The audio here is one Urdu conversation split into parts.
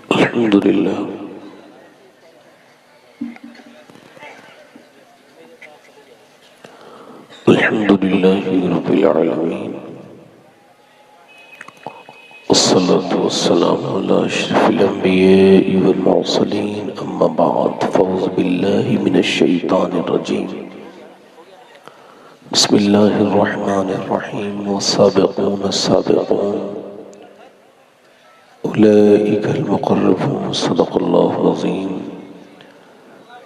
الحمدللہ الحمدللہ رب العالمین والصلاة والسلام على اشرف الانبیاء والمرسلین اما بعد فاعوذ باللہ من الشیطان الرجیم بسم اللہ الرحمن الرحیم والسابقون السابقون اولئک المقربون صدق اللہ العظیم۔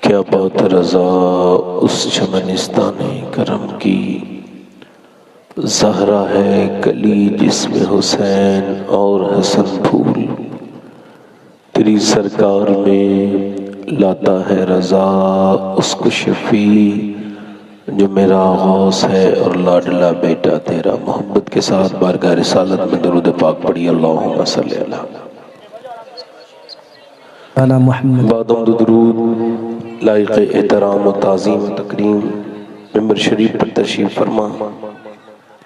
کیا بات رضا اس چمنستان کرم کی، زہرا ہے کلی جس میں حسین اور حسن پھول، تیری سرکار میں لاتا ہے رضا اس کو شفیع جو میرا غوث ہے اور لاڈلا بیٹا تیرا۔ محبت کے ساتھ بارگاہ رسالت میں درود پاک پڑھی، اللہم صلی اللہ محمد۔ بعد حمد درود لائق احترام و تعظیم و تکریم ممبر شریف پر تشریف فرما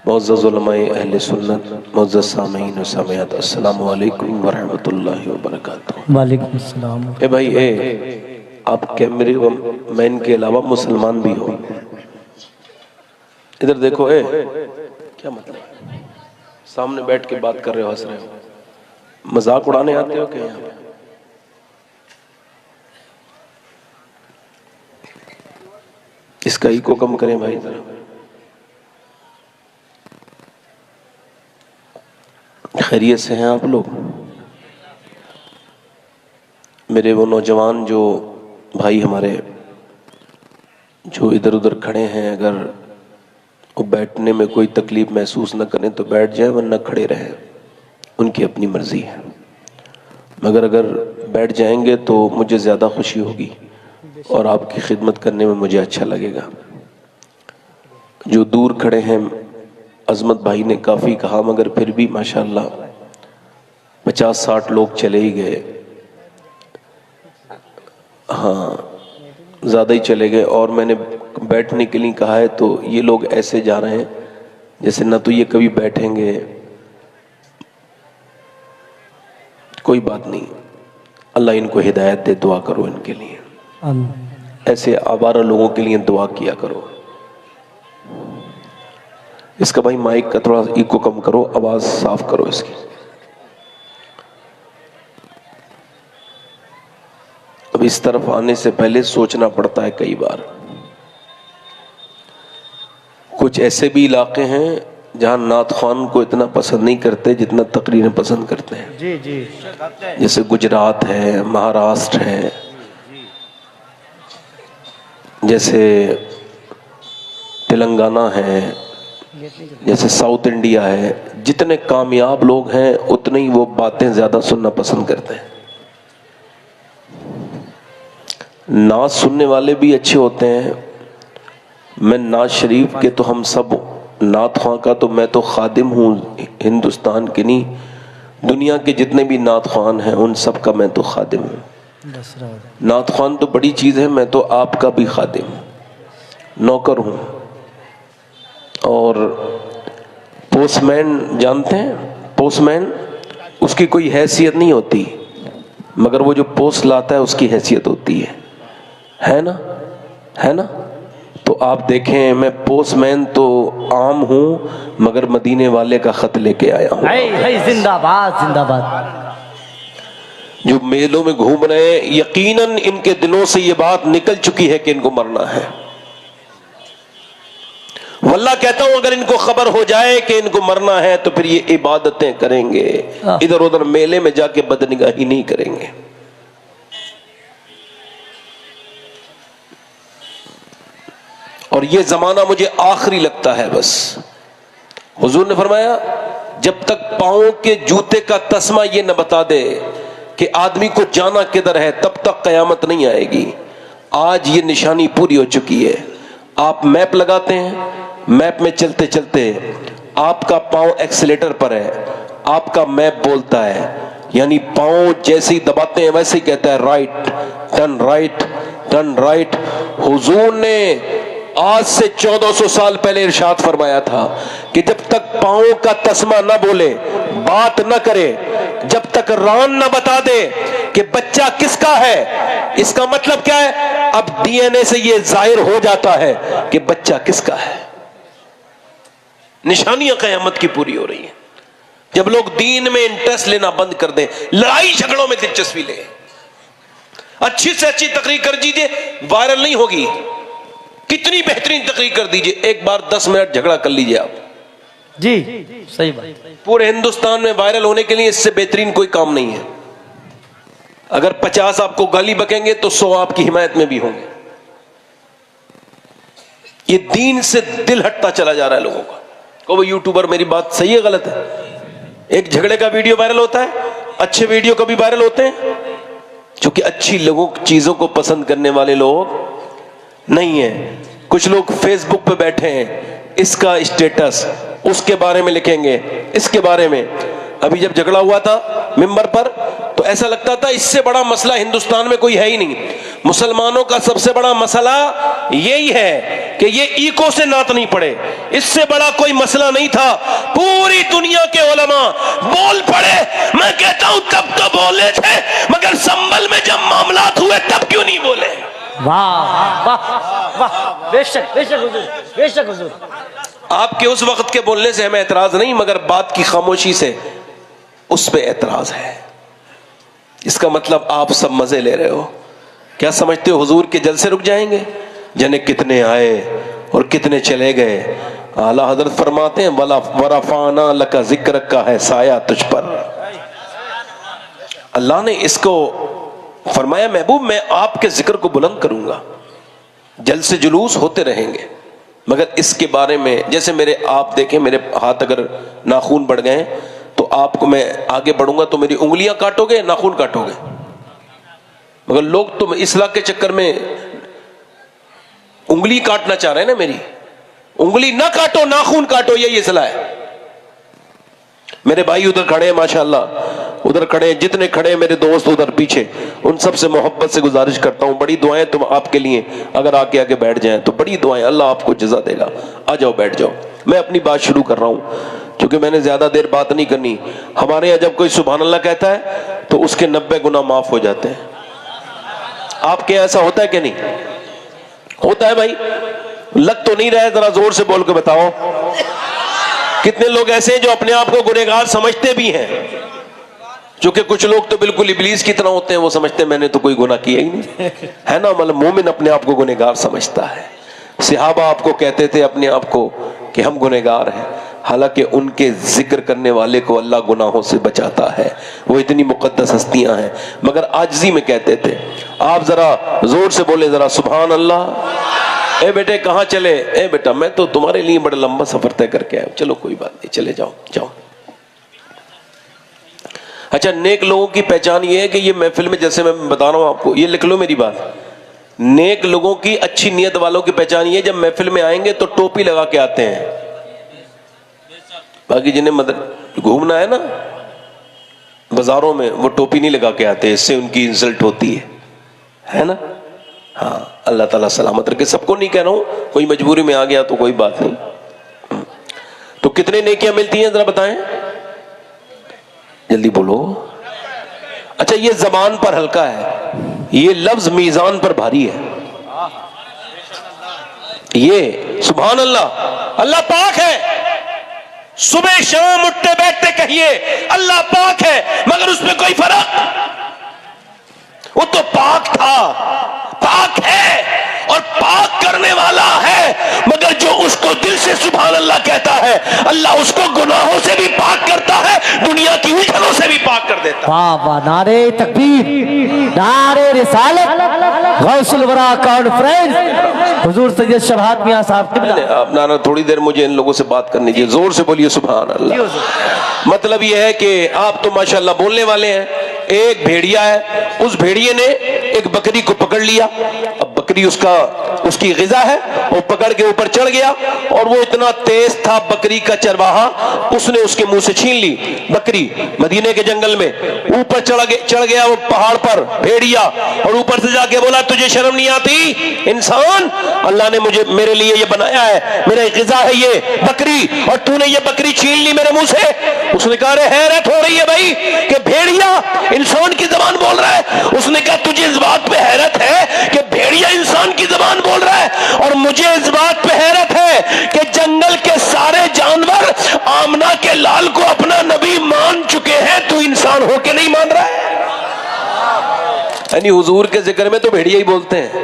معزز علماء اہل سنت، معزز سامعین و سامعات، السلام علیکم ورحمۃ اللہ وبرکاتہ۔ وعلیکم السلام۔ اے بھائی آپ کیمرے مین کے علاوہ مسلمان بھی ہو، ادھر دیکھو۔ کیا مطلب ہے؟ سامنے بیٹھ کے بات کر رہے ہو، ہنس رہے ہو، مذاق اڑانے آتے ہو کہ یہاں پہ؟ اس کا ایکو کم کریں بھائی ذرا۔ خیریت سے ہیں آپ لوگ؟ میرے وہ نوجوان جو بھائی ہمارے جو ادھر ادھر کھڑے ہیں، اگر وہ بیٹھنے میں کوئی تکلیف محسوس نہ کریں تو بیٹھ جائیں، ورنہ کھڑے رہیں، ان کی اپنی مرضی ہے، مگر اگر بیٹھ جائیں گے تو مجھے زیادہ خوشی ہوگی اور آپ کی خدمت کرنے میں مجھے اچھا لگے گا۔ جو دور کھڑے ہیں، عظمت بھائی نے کافی کہا، مگر پھر بھی ماشاءاللہ 50-60 لوگ چلے ہی گئے، ہاں زیادہ ہی چلے گئے، اور میں نے بیٹھنے کے لیے کہا ہے تو یہ لوگ ایسے جا رہے ہیں جیسے نہ تو یہ کبھی بیٹھیں گے۔ کوئی بات نہیں، اللہ ان کو ہدایت دے، دعا کرو ان کے لیے، ایسے آوارہ لوگوں کے لیے دعا کیا کرو۔ اس کا بھائی مائک کا تھوڑا ایکو کم کرو، آواز صاف کرو اس کی۔ اب اس طرف آنے سے پہلے سوچنا پڑتا ہے کئی بار۔ کچھ ایسے بھی علاقے ہیں جہاں نعت خوان کو اتنا پسند نہیں کرتے جتنا تقریریں پسند کرتے ہیں، جی جی، جیسے گجرات ہے، مہاراشٹر ہے، جیسے تلنگانہ ہے، جیسے ساؤتھ انڈیا ہے۔ جتنے کامیاب لوگ ہیں اتنے ہی وہ باتیں زیادہ سننا پسند کرتے ہیں۔ نعت سننے والے بھی اچھے ہوتے ہیں۔ میں نعت شریف کے تو ہم سب، نعت خواں کا تو میں تو خادم ہوں، ہندوستان کے نہیں، دنیا کے جتنے بھی نعت خوان ہیں ان سب کا میں تو خادم ہوں۔ نعت خوان تو بڑی چیز ہے، میں تو آپ کا بھی خادم ہوں، نوکر ہوں۔ اور پوسٹ مین جانتے ہیں؟ پوسٹ مین، اس کی کوئی حیثیت نہیں ہوتی، مگر وہ جو پوسٹ لاتا ہے اس کی حیثیت ہوتی ہے نا؟ ہے نا؟ تو آپ دیکھیں، میں پوسٹ مین تو عام ہوں، مگر مدینے والے کا خط لے کے آیا ہوں۔ زندہ باد زندہ باد۔ جو میلوں میں گھوم رہے ہیں، یقیناً ان کے دلوں سے یہ بات نکل چکی ہے کہ ان کو مرنا ہے۔ واللہ کہتا ہوں اگر ان کو خبر ہو جائے کہ ان کو مرنا ہے تو پھر یہ عبادتیں کریں گے، ادھر ادھر میلے میں جا کے بدنگاہی نہیں کریں گے۔ اور یہ زمانہ مجھے آخری لگتا ہے بس۔ حضور نے فرمایا جب تک پاؤں کے جوتے کا تسمہ یہ نہ بتا دے کہ آدمی کو جانا کدھر ہے، تب تک قیامت نہیں آئے گی۔ آج یہ نشانی پوری ہو چکی ہے۔ آپ میپ لگاتے ہیں، میپ میں چلتے چلتے آپ کا پاؤں ایکسیلیٹر پر ہے، آپ کا میپ بولتا ہے یعنی پاؤں جیسے ہی دباتے ہیں ویسے ہی کہتا ہے right turn right turn right. حضور نے آج سے 1400 سال پہلے ارشاد فرمایا تھا کہ جب تک پاؤں کا تسمہ نہ بولے، بات نہ کرے، جب تک ران نہ بتا دے کہ بچہ کس کا ہے، اس کا مطلب کیا ہے؟ اب ڈی این اے سے یہ ظاہر ہو جاتا ہے کہ بچہ کس کا ہے. نشانیاں قیامت کی پوری ہو رہی ہیں جب لوگ دین میں انٹرسٹ لینا بند کر دیں، لڑائی جھگڑوں میں دلچسپی لیں. اچھی سے اچھی تقریر کر دیجئے، وائرل نہیں ہوگی. کتنی بہترین تقریر کر دیجئے، ایک بار 10 منٹ جھگڑا کر لیجئے آپ، جی صحیح بات. پورے ہندوستان میں وائرل ہونے کے لیے اس سے بہترین کوئی کام نہیں ہے. اگر 50 آپ کو گالی بکیں گے تو 100 آپ کی حمایت میں بھی ہوں گے. یہ دین سے دل ہٹتا چلا جا رہا ہے لوگوں کا. کہ وہ یوٹیوبر میری بات صحیح ہے غلط ہے؟ ایک جھگڑے کا ویڈیو وائرل ہوتا ہے، اچھے ویڈیو کبھی وائرل ہوتے ہیں؟ چونکہ اچھی لوگوں چیزوں کو پسند کرنے والے لوگ نہیں ہیں. کچھ لوگ فیس بک پہ بیٹھے ہیں، اس کا اسٹیٹس اس کے بارے میں لکھیں گے، اس کے بارے میں. ابھی جب جھگڑا ہوا تھا ممبر پر تو ایسا لگتا تھا اس سے بڑا مسئلہ ہندوستان میں کوئی ہے ہی نہیں. مسلمانوں کا سب سے بڑا مسئلہ یہی ہے کہ یہ ایکو سے نعت نہیں پڑے، اس سے بڑا کوئی مسئلہ نہیں تھا. پوری دنیا کے علماء بول پڑے. میں کہتا ہوں تب تو بولے تھے، مگر سنبل میں جب معاملات ہوئے تب کیوں نہیں بولے؟ واہ واہ واہ، بے شک بے شک حضور، بے شک حضور. آپ کے اس وقت کے بولنے سے ہمیں اعتراض نہیں، مگر بات کی خاموشی سے اس پہ اعتراض ہے. اس کا مطلب آپ سب مزے لے رہے ہو. کیا سمجھتے ہو حضور کے جلسے رک جائیں گے؟ جنے کتنے آئے اور کتنے چلے گئے. اعلیٰ حضرت فرماتے ہیں وَرَفَعْنَا لَكَ ذِكْرَكَ کا ہے سایہ تجھ پر. اللہ نے اس کو فرمایا محبوب میں آپ کے ذکر کو بلند کروں گا. جلسے جلوس ہوتے رہیں گے، مگر اس کے بارے میں جیسے میرے آپ دیکھیں میرے ہاتھ اگر ناخون بڑھ گئے تو آپ کو میں آگے بڑھوں گا تو میری انگلیاں کاٹو گے، ناخون کاٹو گے. مگر لوگ تم اصلاح کے چکر میں انگلی کاٹنا چاہ رہے ہیں نا. میری انگلی نہ کاٹو، ناخون کاٹو، یہی اصلاح ہے. میرے بھائی ادھر کھڑے ہیں ماشاءاللہ، ادھر کھڑے ہیں، جتنے کھڑے ہیں میرے دوست ادھر پیچھے، ان سب سے محبت سے گزارش کرتا ہوں، بڑی دعائیں تم آپ کے لیے. اگر آگے بیٹھ جائیں تو بڑی دعائیں، اللہ آپ کو جزا دے گا. آ جاؤ بیٹھ جاؤ. میں اپنی بات شروع کر رہا ہوں کیونکہ میں نے زیادہ دیر بات نہیں کرنی. ہمارے یہاں جب کوئی سبحان اللہ کہتا ہے تو اس کے 90 گناہ معاف ہو جاتے ہیں. آپ کے یہاں ایسا ہوتا ہے کہ نہیں ہوتا ہے؟ بھائی لگ تو نہیں رہے، ذرا زور سے بول کے بتاؤ. کتنے لوگ ایسے ہیں جو اپنے آپ کو گنہگار سمجھتے بھی ہیں؟ چونکہ کچھ لوگ تو بالکل ابلیس کی طرح ہوتے ہیں، وہ سمجھتے ہیں میں نے تو کوئی گناہ کیا ہی نہیں ہے نا. مطلب مومن اپنے آپ کو گنہگار سمجھتا ہے. صحابہ آپ کو کہتے تھے اپنے آپ کو کہ ہم گنہگار ہیں، حالانکہ ان کے ذکر کرنے والے کو اللہ گناہوں سے بچاتا ہے. وہ اتنی مقدس ہستیاں ہیں، مگر عاجزی میں کہتے تھے. آپ ذرا زور سے بولے ذرا سبحان اللہ. اے بیٹے کہاں چلے؟ اے بیٹا میں تو تمہارے لیے بڑا لمبا سفر طے کر کے آیا ہوں. چلو کوئی بات نہیں، چلے جاؤ جاؤ. اچھا، نیک لوگوں کی پہچان یہ ہے کہ یہ محفل میں جیسے میں بتا رہا ہوں آپ کو، یہ لکھ لو میری بات. نیک لوگوں کی، اچھی نیت والوں کی پہچان یہ ہے جب محفل میں آئیں گے تو ٹوپی لگا کے آتے ہیں. باقی جنہیں گھومنا ہے نا بازاروں میں، وہ ٹوپی نہیں لگا کے آتے، اس سے ان کی انسلٹ ہوتی ہے نا. ہاں اللہ تعالیٰ سلامت رکھے. سب کو نہیں کہہ رہا ہوں، کوئی مجبوری میں آ گیا تو کوئی بات نہیں. تو کتنے نیکیاں ملتی ہیں ذرا بتائیں، جلدی بولو. اچھا، یہ زبان پر ہلکا ہے، یہ لفظ میزان پر بھاری ہے. یہ سبحان اللہ، اللہ پاک ہے. صبح شام اٹھتے بیٹھتے کہیے اللہ پاک ہے، مگر اس میں کوئی فرق. وہ تو پاک تھا، پاک ہے اور پاک کرنے والا ہے، مگر جو اس کو دل سے سبحان اللہ کہتا ہے اللہ اس کو گناہوں سے بھی پاک کرتا ہے، دنیا کی الجھنوں سے بھی پاک کر دیتا ہے. واہ واہ، نعرے تکبیر، نعرے رسالت، غوث الورا کانفرنس، حضور سید شبہات میاں صاحب قبلہ. آپ نانا تھوڑی دیر مجھے ان لوگوں سے بات کرنی چاہیے، زور سے بولیے سبحان اللہ. مطلب یہ ہے کہ آپ تو ماشاءاللہ بولنے والے ہیں. ایک بھیڑیا ہے، اس بھیڑیے نے ایک بکری کو پکڑ لیا. اب بکری اس کی غذا ہے، وہ پکڑ کے اوپر چڑھ گیا، اور وہ اتنا تیز تھا بکری کا چرواہا، اس نے اس کے منہ سے چھین لی بکری مدینے کے جنگل میں، اوپر چڑھ گیا وہ پہاڑ پر بھیڑیا، اور اوپر سے جا کے بولا تجھے شرم نہیں آتی انسان، اللہ نے میرے لیے یہ بنایا ہے، میرے غذا ہے یہ بکری، اور تو نے یہ بکری چھین لی میرے منہ سے۔ اس نے کہا حیرت ہو رہی ہے بھائی کہ بھیڑیا انسان کی زبان بول رہا ہے۔ اس نے کہا تجھے اس بات پہ حیرت ہے کہ بھیڑیا انسان کی زبان بول رہا ہے، اور مجھے اس بات پہ حیرت ہے کہ جنگل کے سارے جانور آمنہ کے لال کو اپنا نبی مان چکے ہیں، تو انسان ہو کے نہیں مان رہا ہے۔ یعنی حضور کے ذکر میں تو بھیڑیا ہی بولتے ہیں،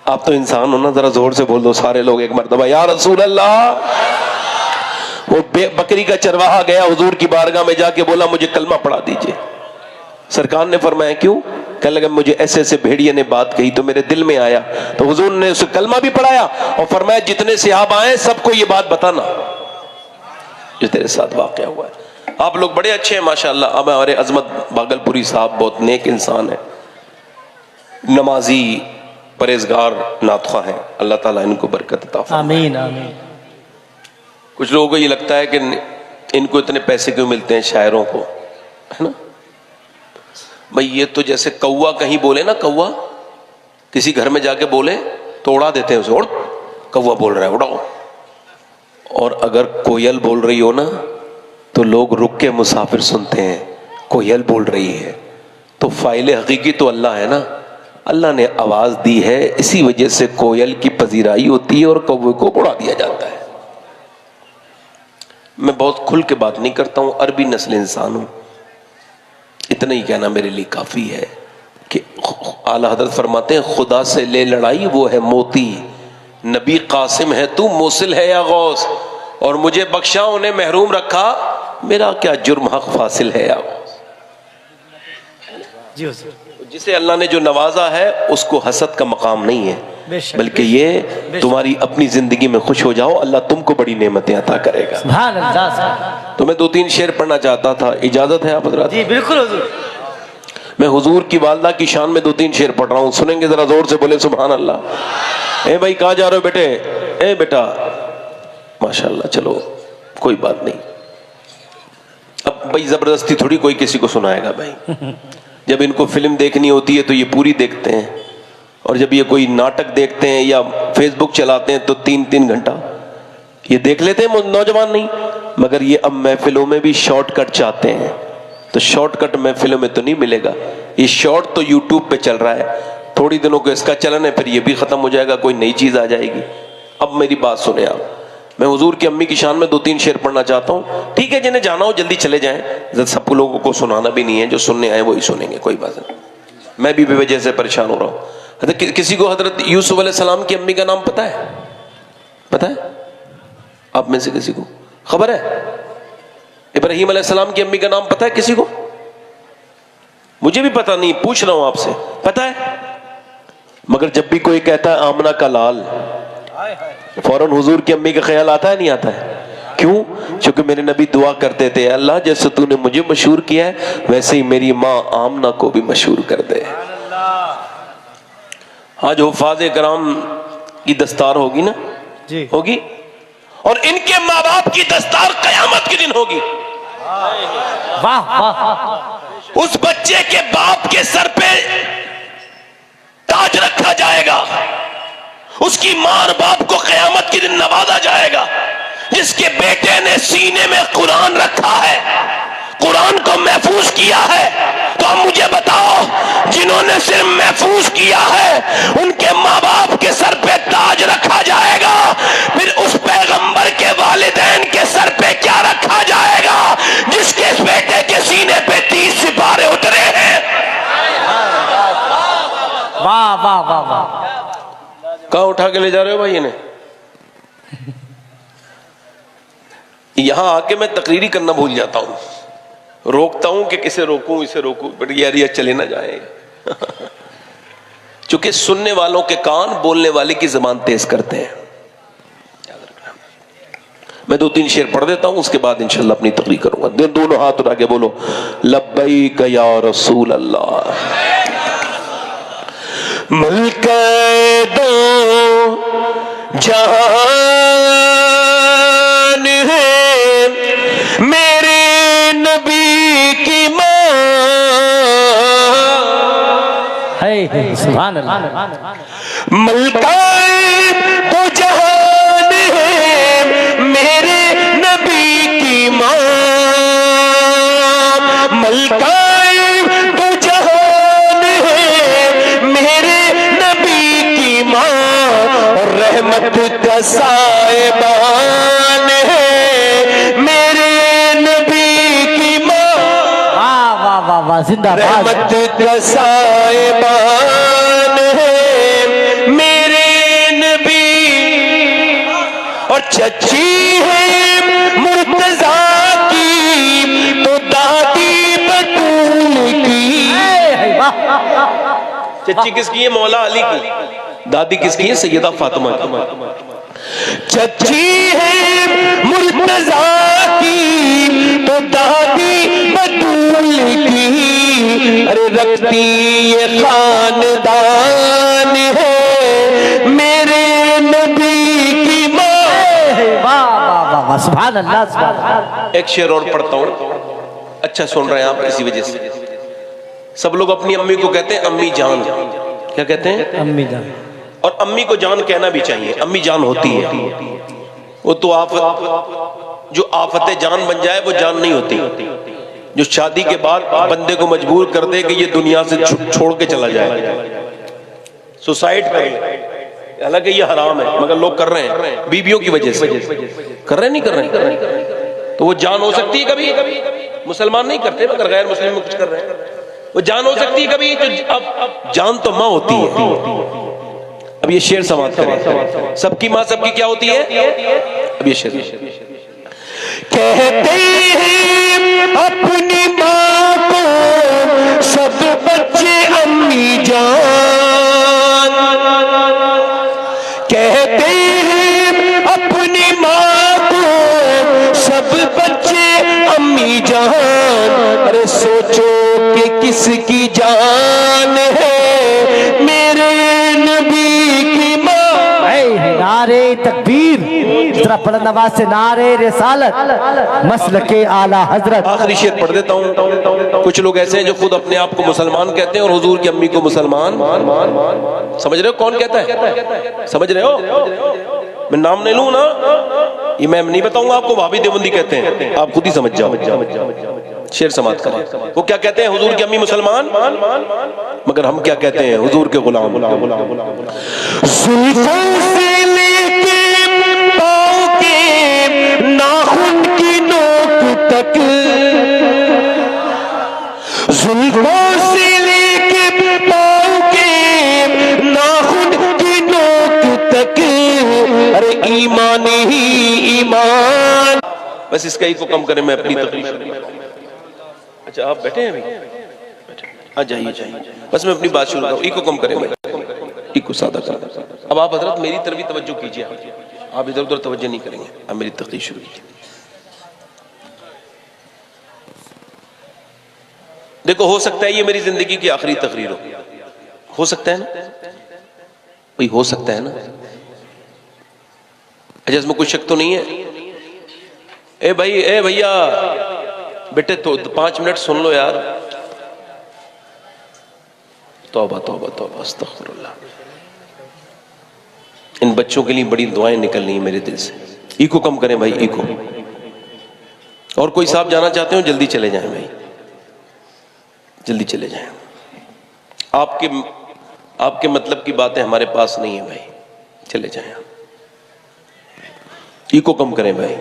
آپ تو انسان ہو نا، ذرا زور سے بول دو سارے لوگ ایک مرتبہ یا رسول اللہ۔ وہ بکری کا چرواہا گیا حضور کی بارگاہ میں، جا کے بولا مجھے کلمہ پڑھا دیجئے۔ سرکار نے فرمایا کیوں؟ کہنے لگا مجھے ایسے ایسے بھیڑیے نے بات کہی تو میرے دل میں آیا، تو حضور نے اسے کلمہ بھی پڑھایا اور فرمایا جتنے صحابہ آئے سب کو یہ بات بتانا جو تیرے ساتھ واقعہ ہوا ہے۔ آپ لوگ بڑے اچھے ہیں ماشاءاللہ۔ اب ہمارے عظمت باگلپوری صاحب بہت نیک انسان ہیں، نمازی، پرہیزگار، نعت خواہ ہیں، اللہ تعالیٰ ان کو برکت عطا فرمائے۔ آمین آمین۔ کچھ لوگوں کو یہ لگتا ہے کہ ان کو اتنے پیسے کیوں ملتے ہیں شاعروں کو، ہے نا بھئی، یہ تو جیسے کوا کہیں بولے نا، کوا کسی گھر میں جا کے بولے تو اڑا دیتے ہیں اسے، اڑ کوا بول رہا ہے اڑاؤ، اور اگر کوئل بول رہی ہو نا تو لوگ رک کے مسافر سنتے ہیں، کوئل بول رہی ہے تو فاعل حقیقی تو اللہ ہے نا، اللہ نے آواز دی ہے، اسی وجہ سے کوئل کی پذیرائی ہوتی ہے اور کوے کو اڑا دیا جاتا ہے۔ میں بہت کھل کے بات نہیں کرتا ہوں، عربی نسل انسان ہوں، اتنا ہی کہنا میرے لیے کافی ہے کہ اعلیٰ حضرت فرماتے ہیں خدا سے لے لڑائی وہ ہے موتی، نبی قاسم ہے تو موصل ہے یا غوث، اور مجھے بخشا انہیں محروم رکھا، میرا کیا جرم حق فاصل ہے یا غوث۔ جی حضور۔ جسے اللہ نے جو نوازا ہے اس کو حسد کا مقام نہیں ہے، بلکہ یہ تمہاری اپنی زندگی میں خوش ہو جاؤ، اللہ تم کو بڑی نعمتیں عطا کرے گا۔ سبحان اللہ۔ تو میں 2-3 شعر پڑھنا چاہتا تھا، اجازت ہے آپ حضرات؟ جی بالکل حضور۔ میں حضور کی والدہ کی شان میں 2-3 شعر پڑھ رہا ہوں، سنیں گے ذرا زور سے بولے سبحان اللہ۔ اے بھائی کہاں جا رہے ہو بیٹے؟ اے بیٹا ماشاءاللہ، چلو کوئی بات نہیں، اب بھائی زبردستی تھوڑی کوئی کسی کو سنائے گا بھائی، جب ان کو فلم دیکھنی ہوتی ہے تو یہ پوری دیکھتے ہیں، اور جب یہ کوئی ناٹک دیکھتے ہیں یا فیس بک چلاتے ہیں تو 3-3 گھنٹہ یہ دیکھ لیتے ہیں، نوجوان نہیں، مگر یہ اب محفلوں میں بھی شارٹ کٹ چاہتے ہیں، تو شارٹ کٹ محفلوں میں تو نہیں ملے گا، یہ شارٹ تو یوٹیوب پہ چل رہا ہے، تھوڑی دنوں کو اس کا چلن ہے، پھر یہ بھی ختم ہو جائے گا، کوئی نئی چیز آ جائے گی۔ اب میری بات سنیں آپ، میں حضور کی امی کی شان میں 2-3 شعر پڑھنا چاہتا ہوں، ٹھیک ہے جنہیں جانا ہو جلدی چلے جائیں، سب کو لوگوں کو سنانا بھی نہیں ہے، جو سننے آئے وہی سنیں گے، کوئی بات نہیں، میں بھی بے وجہ سے پریشان ہو رہا ہوں۔ کسی کو حضرت یوسف علیہ السلام کی امی کا نام پتہ ہے؟ پتہ ہے آپ میں سے کسی کو خبر ہے؟ ابراہیم علیہ السلام کی امی کا نام پتہ ہے کسی کو؟ مجھے بھی پتہ نہیں، پوچھ رہا ہوں آپ سے، پتہ ہے؟ مگر جب بھی کوئی کہتا ہے آمنہ کا لال، فوراً حضور کی امی کا خیال آتا ہے نہیں آتا ہے؟ کیوں؟ چونکہ میرے نبی دعا کرتے تھے اللہ جیسے تو نے مجھے مشہور کیا ہے ویسے ہی میری ماں آمنہ کو بھی مشہور کر دے۔ آج حفاظ کرام کی دستار ہوگی نا؟ جی ہوگی، اور ان کے ماں باپ کی دستار قیامت کے دن ہوگی۔ واہ واہ۔ اس بچے کے باپ کے سر پہ تاج رکھا جائے گا، اس کی ماں اور باپ کو قیامت کے دن نوازا جائے گا۔ جس کے بیٹے نے سینے میں قرآن رکھا ہے، قرآن کو محفوظ کیا ہے، تو اب مجھے بتاؤ جنہوں نے صرف محفوظ کیا ہے ان کے ماں باپ کے سر پہ تاج رکھا جائے گا، پھر اس پیغمبر کے والدین کے سر پہ کیا رکھا جائے گا جس کے بیٹے کے سینے پہ 30 سپارے اترے ہیں؟ واہ واہ واہ واہ۔ کہاں اٹھا کے لے جا رہے ہو بھائی انہیں؟ یہاں آ کے میں تقریری کرنا بھول جاتا ہوں، روکتا ہوں کہ کسے روکوں اسے روکوں، بٹ یار یہ چلے نہ جائیں چونکہ سننے والوں کے کان بولنے والے کی زبان تیز کرتے ہیں۔ میں 2-3 شعر پڑھ دیتا ہوں، اس کے بعد انشاءاللہ اپنی تقریر کروں گا۔ دونوں ہاتھ اٹھا کے بولو لبیک یا رسول اللہ۔ ملک جان ہے میرے نبی کی ماں، سبحان اللہ، ملکہ تو جہان ہے میرے نبی کی ماں، ملکہ تو جہان ہے میرے نبی کی ماں، اور رحمت کا سائبان ہے میرے نبی کی ماں، واہ واہ واہ واہ، زندہ باد، رحمت کا سائبان ہے میرے نبی، اور چچی ہے مرتضیٰ کی تو دادی بطول کی، چچی کس کی ہے؟ مولا علی کی، دادی کس کی ہے؟ سیدہ فاطمہ کی، چچی ہے مرتضیٰ کی تو دادی بطول کی، ارے رکھتی یہ خاندان ہے میرے نبی کی ماں، واہ واہ واہ واہ، سبحان اللہ، سبحان اللہ۔ ایک شعر اور پڑھتا ہوں، اچھا سن رہے ہیں آپ اسی وجہ سے۔ سب لوگ اپنی امی کو کہتے ہیں امی جان، کیا کہتے ہیں؟ امی جان، اور امی کو جان کہنا بھی چاہیے، امی جان ہوتی ہے، وہ تو آفت، جو آفت جان بن جائے وہ جان نہیں ہوتی، جو شادی کے بعد بندے کو مجبور کر دے کہ یہ دنیا سے چھوڑ کے چلا جائے، سوسائڈ کر لے، حالانکہ یہ حرام ہے مگر لوگ کر رہے ہیں بیویوں کی وجہ سے، کر رہے نہیں کر رہے، تو وہ جان ہو سکتی ہے کبھی، مسلمان نہیں کرتے مگر غیر مسلم میں کچھ کر رہے ہیں، وہ جان ہو سکتی ہے کبھی، اب جان تو ماں ہوتی ہے۔ اب یہ شعر سماعت کریں، سب کی ماں سب کی کیا ہوتی ہے؟ اب یہ شعر کہتے ہیں اپنی ماں کو سب بچے امی جان، کہتے ہیں اپنی ماں کو سب بچے امی جان، ارے سوچو کہ کس کی جان ہے میرے نبی کی ماں، نعرے تکبیر، ذرا بلند آواز سے نعرے رسالت، مسلک اعلیٰ حضرت۔ آخری شعر پڑھ دیتا ہوں، کچھ لوگ ایسے ہیں جو خود اپنے آپ کو مسلمان کہتے ہیں اور حضور کی امی کو مسلمان، سمجھ رہے ہو کون کہتا ہے؟ سمجھ رہے ہو؟ میں نام نہیں لوں نا، یہ میں نہیں بتاؤں گا آپ کو، وہابی دیوبندی کہتے ہیں، آپ خود ہی سمجھ جاؤ۔ شعر سماعت کریں، وہ کیا کہتے ہیں؟ حضور کی امی مسلمان، مگر ہم کیا کہتے ہیں؟ حضور کے غلام۔ زلفوں سے لے کے پاؤں کے ناخن کی نوک تک، زلفوں سے لے کے پاؤں کے ناخن کی نوک تک، ارے ایمان ہی ایمان، بس اس کا ایک کو کم کریں، میں اپنی تقریر۔ اچھا آپ بیٹھے ہیں ابھی؟ آ جائیے جائیے، بس میں اپنی بات شروع کروں، ایک کو کم کریں، میں ایک کو سادہ کریں۔ اب آپ حضرت میری طرف بھی توجہ کیجیے، آپ ادھر ادھر توجہ نہیں کریں گے، اب میری تقریر شروع کیجیے۔ دیکھو ہو سکتا ہے یہ میری زندگی کی آخری تقریر ہو سکتا ہے نا بھئی، ہو سکتا ہے نا، اچھا اس میں کوئی شک تو نہیں ہے؟ اے بھائی، اے بھیا بیٹے تو 5 منٹ سن لو یار، توبہ توبہ توبہ استغفر اللہ، ان بچوں کے لیے بڑی دعائیں نکلنی ہیں میرے دل سے، ایکو کم کریں بھائی، ایکو، اور کوئی صاحب جانا چاہتے ہو جلدی چلے جائیں بھائی، جلدی چلے جائیں، آپ کے مطلب کی باتیں ہمارے پاس نہیں ہیں بھائی، چلے جائیں، ایکو کم کریں بھائی۔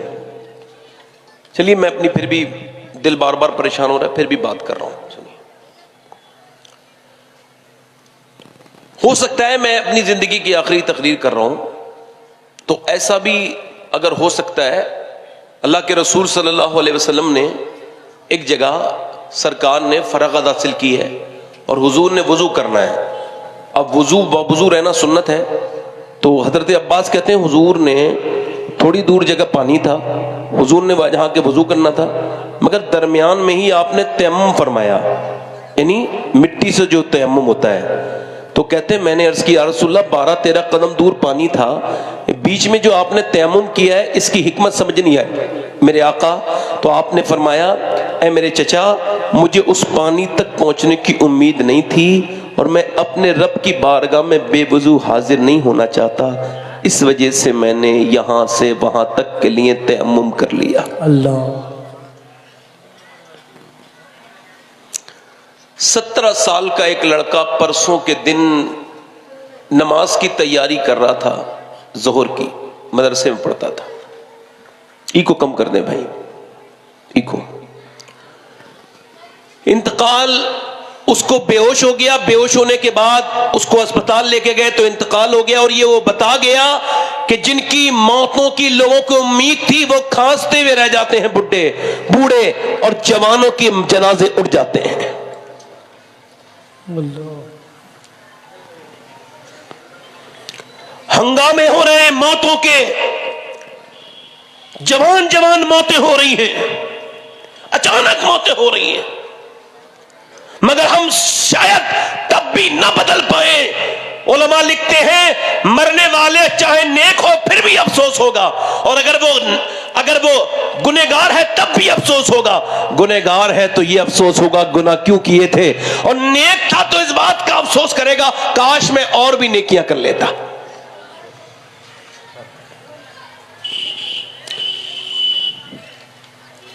چلیے میں اپنی پھر بھی دل بار بار پریشان ہو رہا ہے، پھر بھی بات کر رہا ہوں، سنیے۔ ہو سکتا ہے میں اپنی زندگی کی آخری تقریر کر رہا ہوں، تو ایسا بھی اگر ہو سکتا ہے، اللہ کے رسول صلی اللہ علیہ وسلم نے ایک جگہ سرکار نے فراغت حاصل کی ہے اور حضور نے وضو کرنا ہے، اب وضو رہنا سنت ہے، تو حضرت عباس کہتے ہیں حضور نے تھوڑی دور جگہ پانی تھا، حضور نے جہاں کے وضو کرنا تھا، مگر درمیان میں ہی آپ نے تیمم فرمایا، یعنی مٹی سے جو تیمم ہوتا ہے، تو کہتے ہیں میں نے عرض کی یا رسول اللہ 12-13 قدم دور پانی تھا، بیچ میں جو آپ نے تیمم کیا ہے اس کی حکمت سمجھ نہیں آئی میرے آقا، تو آپ نے فرمایا اے میرے چچا، مجھے اس پانی تک پہنچنے کی امید نہیں تھی اور میں اپنے رب کی بارگاہ میں بے وضو حاضر نہیں ہونا چاہتا، اس وجہ سے میں نے یہاں سے وہاں تک کے لیے تیمم کر لیا۔ اللہ 17 سال کا ایک لڑکا پرسوں کے دن نماز کی تیاری کر رہا تھا، ظہر کی، مدرسے میں پڑھتا تھا۔ ایکو کم کر دیں بھائی، ایکو۔ انتقال، اس کو بے ہوش ہو گیا، بے ہوش ہونے کے بعد اس کو اسپتال لے کے گئے تو انتقال ہو گیا، اور یہ وہ بتا گیا کہ جن کی موتوں کی لوگوں کو امید تھی وہ کھانستے ہوئے رہ جاتے ہیں، بوڑھے اور جوانوں کے جنازے اٹھ جاتے ہیں۔ ہنگامے ہو رہے ہیں موتوں کے، جوان موتیں ہو رہی ہیں، اچانک موتیں ہو رہی ہیں، مگر ہم شاید تب بھی نہ بدل پائیں۔ علماء لکھتے ہیں مرنے والے چاہے نیک ہو پھر بھی افسوس ہوگا، اور اگر وہ گنہگار ہے تب بھی افسوس ہوگا، گنہگار ہے تو یہ افسوس ہوگا گناہ کیوں کیے تھے، اور نیک تھا تو اس بات کا افسوس کرے گا کاش میں اور بھی نیکیاں کر لیتا۔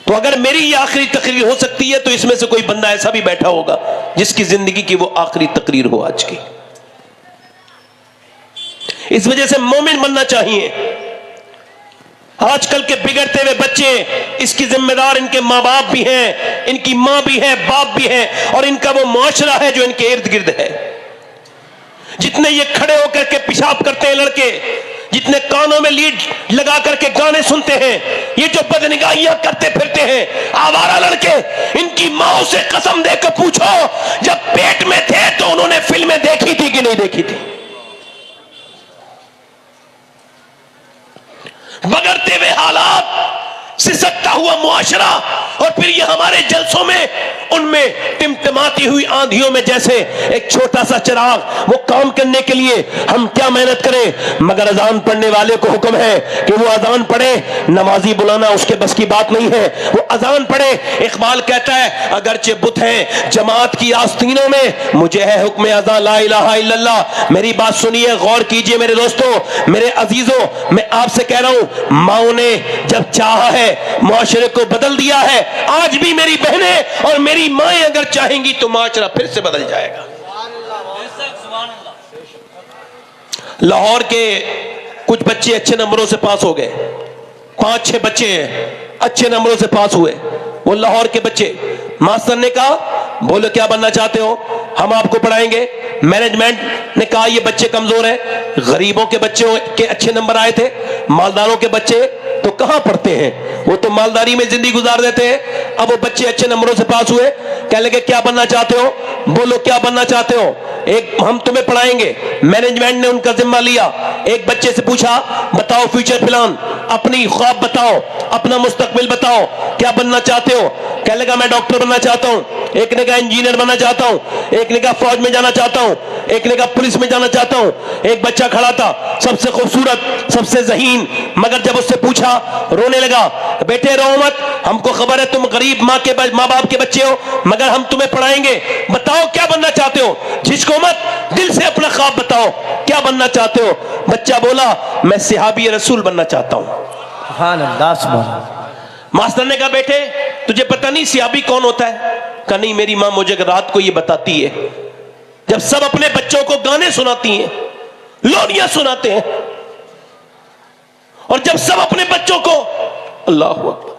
تو اگر میری یہ آخری تقریر ہو سکتی ہے تو اس میں سے کوئی بندہ ایسا بھی بیٹھا ہوگا جس کی زندگی کی وہ آخری تقریر ہو آج کی۔ اس وجہ سے مومن بننا چاہیے۔ آج کل کے بگڑتے ہوئے بچے، اس کی ذمہ دار ان کے ماں باپ بھی ہیں، ان کی ماں بھی ہے، باپ بھی ہے، اور ان کا وہ معاشرہ ہے جو ان کے ارد گرد ہے۔ جتنے یہ کھڑے ہو کر کے پیشاب کرتے ہیں لڑکے، جتنے کانوں میں لیڈ لگا کر کے گانے سنتے ہیں، یہ جو بدنگاہیاں کرتے پھرتے ہیں آوارہ لڑکے، ان کی ماں سے قسم دے کے پوچھو جب پیٹ میں تھے تو انہوں نے فلمیں دیکھی تھی کہ نہیں دیکھی تھی؟ بگڑتے ہوئے حالات، سسکتا ہوا معاشرہ، اور پھر یہ ہمارے جلسوں میں ان میں ٹمٹماتی ہوئی آندھیوں میں جیسے ایک چھوٹا سا چراغ، وہ کام کرنے کے لیے ہم کیا محنت کریں، مگر اذان پڑھنے والے کو حکم ہے کہ وہ اذان پڑھے، نمازی بلانا اس کے بس کی بات نہیں ہے، وہ اذان پڑھے۔ اقبال کہتا ہے اگرچہ بت ہیں جماعت کی آستینوں میں، مجھے ہے حکم اذان لا الہ الا اللہ۔ میری بات سنیے، غور کیجئے میرے دوستوں، میرے عزیزوں، میں آپ سے کہہ رہا ہوں ماؤں نے جب چاہا ہے معاشرے کو بدل دیا ہے، آج بھی میری بہنیں اور میری مائیں اگر چاہیں گی تو معاشرہ پھر سے بدل جائے گا۔ لاہور کے کچھ بچے اچھے نمبروں سے پاس ہو گئے، 5-6 بچے ہیں اچھے نمبروں سے پاس ہوئے، وہ لاہور کے بچے۔ ماسٹر نے کہا بولو کیا بننا چاہتے ہو، ہم آپ کو پڑھائیں گے۔ مینجمنٹ نے کہا یہ بچے کمزور ہیں، غریبوں کے بچوں کے اچھے نمبر آئے تھے، مالداروں کے بچے تو کہاں پڑھتے ہیں، وہ تو مالداری میں زندگی گزار دیتے ہیں۔ اب وہ بچے اچھے نمبروں سے پاس ہوئے، کہنے لگے کیا بننا چاہتے ہو، بولو کیا بننا چاہتے ہو، ہم تمہیں پڑھائیں گے۔ مینجمنٹ نے ان کا ذمہ لیا، ایک بچے سے پوچھا بتاؤ فیوچر پلان، اپنی خواب بتاؤ، اپنا مستقبل بتاؤ، کیا بننا چاہتے ہو؟ کہنے لگا میں ڈاکٹر بننا چاہتا ہوں، ایک نے کہا انجینئر بننا چاہتا ہوں، ایک نے کہا فوج میں جانا چاہتا ہوں، ایک نے کہا پولیس میں جانا چاہتا ہوں۔ ایک بچہ کھڑا تھا سب سے خوبصورت، سب سے ذہین، مگر جب اس سے پوچھا رونے لگا، بیٹے رو مت، ہم کو خبر ہے تم غریب ماں باپ کے بچے ہو، مگر ہم تمہیں پڑھائیں گے، بتاؤ کیا بننا چاہتے ہو، جھجکو مت، دل سے اپنا خواب بتاؤ کیا بننا چاہتے ہو۔ بچہ بولا میں صحابی رسول بننا چاہتا ہوں۔ سبحان اللہ سبحان اللہ۔ ماسٹر نے کہا بیٹے تجھے پتہ نہیں صحابی کون ہوتا ہے؟ کہا نہیں، میری ماں مجھے رات کو یہ بتاتی ہے، جب سب اپنے بچوں کو گانے سناتی ہیں، لونیاں سناتے ہیں، اور جب سب اپنے بچوں کو اللہ اکبر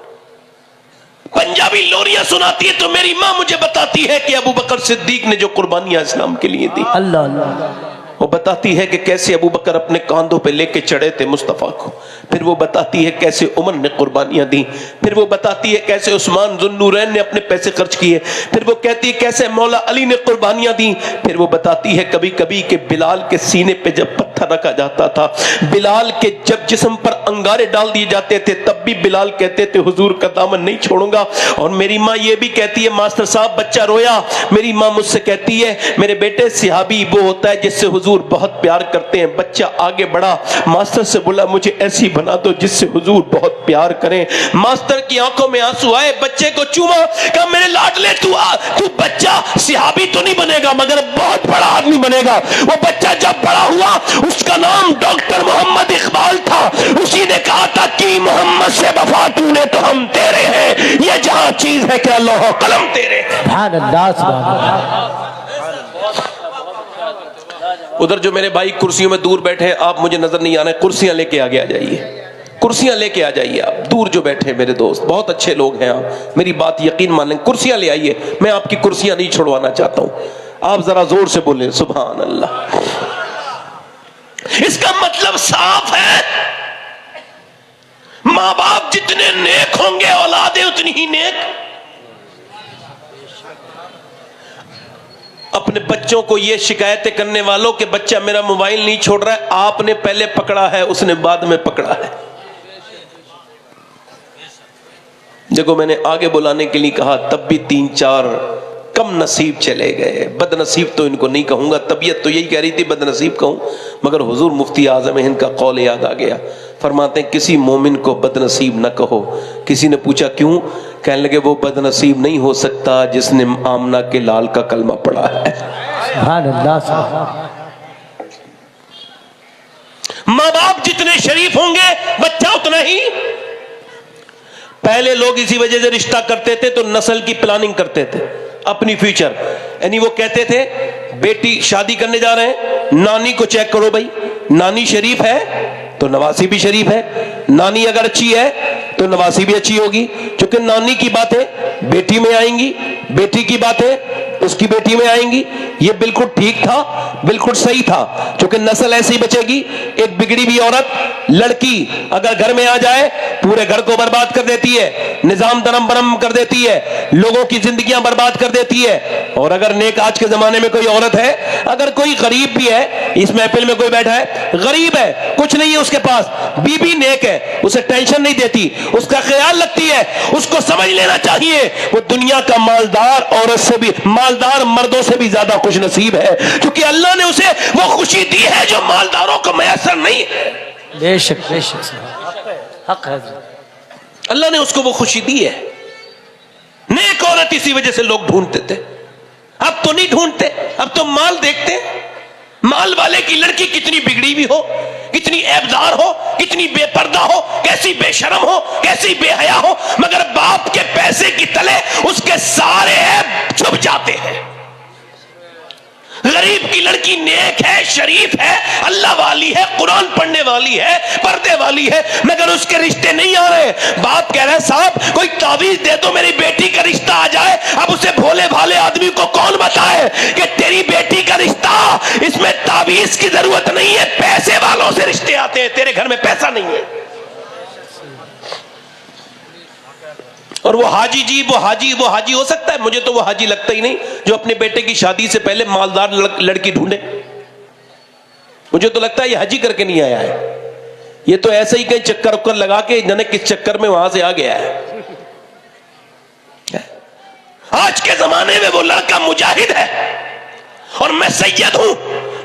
پنجابی لونیاں سناتی ہے تو میری ماں مجھے بتاتی ہے کہ ابو بکر صدیق نے جو قربانیاں اسلام کے لیے دی، اللہ اللہ، وہ بتاتی ہے کہ کیسے ابو بکر اپنے کاندھوں پہ لے کے چڑھے تھے مصطفیٰ کو، پھر وہ بتاتی ہے کیسے عمر نے قربانیاں دی، پھر وہ بتاتی ہے کیسے عثمان ذو النورین نے اپنے پیسے خرچ کیے، پھر وہ کہتی ہے کیسے مولا علی نے قربانیاں دی، پھر وہ بتاتی ہے کبھی کبھی کہ بلال کے سینے پہ جب پتھر پتھر رکھا جاتا تھا. بلال کے جب جسم پر انگارے ڈال دیے جاتے تھے تب بھی بلال کہتے تھے حضور کا دامن نہیں چھوڑوں گا. اور میری ماں یہ بھی کہتی ہے ماسٹر صاحب بچہ رویا, میری ماں مجھ سے کہتی ہے میرے بیٹے صحابی وہ ہوتا ہے جس سے حضور بہت پیار کرتے ہیں. بچہ آگے بڑھا, ماسٹر سے بولا مجھے ایسی بنا دو جس سے حضور بہت پیار کریں. ماسٹر کی آنکھوں میں آنسو آئے, بچے کو چوما, کہا میرے لاڈلے تو بچہ صحابی تو نہیں بنے گا مگر بہت بڑا آدمی بنے گا. وہ بچہ جب بڑا ہوا اس کا نام ڈاکٹر محمد اقبال تھا. اسی نے کہا تھا کہ محمد سے وفا تو نے تو ہم تیرے ہیں, یہ جہاں چیز ہے کہ اللہ قلم تیرے. سبحان اللہ سبحان اللہ. ادھر جو میرے بھائی کرسیوں میں دور بیٹھے ہیں آپ مجھے نظر نہیں آنا ہے, کرسیاں لے کے آگے آ جائیے, کرسیاں لے کے آ جائیے. آپ دور جو بیٹھے ہیں میرے دوست بہت اچھے لوگ ہیں, آپ میری بات یقین مان لیں, کرسیاں لے آئیے. میں آپ کی کرسیاں نہیں چھڑوانا چاہتا ہوں, آپ ذرا زور سے بولیں سبحان اللہ. اس کا مطلب صاف ہے, ماں باپ جتنے نیک ہوں گے اولادیں اتنی ہی نیک. اپنے بچوں کو یہ شکایتیں کرنے والوں کہ بچہ میرا موبائل نہیں چھوڑ رہا ہے, آپ نے پہلے پکڑا ہے اس نے بعد میں پکڑا ہے. دیکھو میں نے آگے بلانے کے لیے کہا تب بھی 3-4 کم نصیب چلے گئے. بد نصیب تو ان کو نہیں کہوں گا, طبیعت تو یہی کہہ رہی تھی بد نصیب کہوں, مگر حضور مفتی اعظم ہند کا قول یاد آ گیا. فرماتے ہیں کسی مومن کو بد نصیب نہ کہو. کسی نے پوچھا کیوں؟ کہنے لگے وہ بد نصیب نہیں ہو سکتا جس نے آمنہ کے لال کا کلمہ پڑھا ہے. سبحان اللہ سبحان اللہ. ماں باپ جتنے شریف ہوں گے بچہ اتنا ہی. پہلے لوگ اسی وجہ سے رشتہ کرتے تھے تو نسل کی پلاننگ کرتے تھے, اپنی فیوچر. یعنی وہ کہتے تھے بیٹی شادی کرنے جا رہے ہیں, نانی کو چیک کرو بھائی, نانی شریف ہے تو نواسی بھی شریف ہے, نانی اگر اچھی ہے تو نواسی بھی اچھی ہوگی, چونکہ نانی کی باتیں بیٹی میں آئیں گی, بیٹی کی باتیں اس کی بیٹی میں آئیں گی. یہ بالکل ٹھیک تھا, بالکل صحیح تھا, چونکہ نسل ایسے ہی بچے گی. ایک بگڑی ہوئی عورت لڑکی اگر گھر میں آ جائے پورے گھر کو برباد کر دیتی ہے, نظام درم برم کر دیتی ہے, لوگوں کی زندگیاں برباد کر دیتی ہے. اور اگر نیک آج کے زمانے میں کوئی عورت ہے, اگر کوئی غریب بھی ہے, اس محفل میں کوئی بیٹھا ہے غریب ہے, کچھ نہیں ہے اس کے پاس, بی نیک ہے, اسے ٹینشن نہیں دیتی, اس کا خیال رکھتی ہے, اس کو سمجھ لینا چاہیے وہ دنیا کا مالدار عورت سے بھی, مالدار مردوں سے بھی زیادہ خوش نصیب ہے, کیونکہ اللہ نے اسے وہ خوشی دی ہے جو مالداروں کو میسر نہیں ہے. بے شک بے شک حق ہے, اللہ نے اس کو وہ خوشی دی ہے. نیک عورت اسی وجہ سے لوگ ڈھونڈتے تھے, اب تو نہیں ڈھونڈتے, اب تو مال دیکھتے. مال والے کی لڑکی کتنی بگڑی بھی ہو, کتنی عیبدار ہو, کتنی بے پردہ ہو, کیسی بے شرم ہو, کیسی بے حیا ہو, مگر باپ کے پیسے کی تلے اس کے سارے عیب چھپ جاتے ہیں. غریب کی لڑکی نیک ہے, شریف ہے, اللہ والی ہے, قرآن پڑھنے والی ہے, پردے والی ہے, مگر اس کے رشتے نہیں آ رہے. باپ کہہ رہا ہے صاحب کوئی تعویذ دے تو میری بیٹی کا رشتہ آ جائے. اب اسے بھولے بھالے آدمی کو کون بتائے کہ تیری بیٹی کا رشتہ, اس میں تعویذ کی ضرورت نہیں ہے, پیسے والوں سے رشتے آتے ہیں, تیرے گھر میں پیسہ نہیں ہے. اور وہ حاجی جی وہ حاجی ہو سکتا ہے؟ مجھے تو وہ حاجی لگتا ہی نہیں جو اپنے بیٹے کی شادی سے پہلے مالدار لڑکی ڈھونڈے. مجھے تو لگتا ہے یہ حاجی کر کے نہیں آیا ہے, یہ تو ایسے ہی کہیں چکر اکر لگا کے جانے کس چکر میں وہاں سے آ گیا ہے. آج کے زمانے میں وہ لڑکا مجاہد ہے اور میں سید ہوں,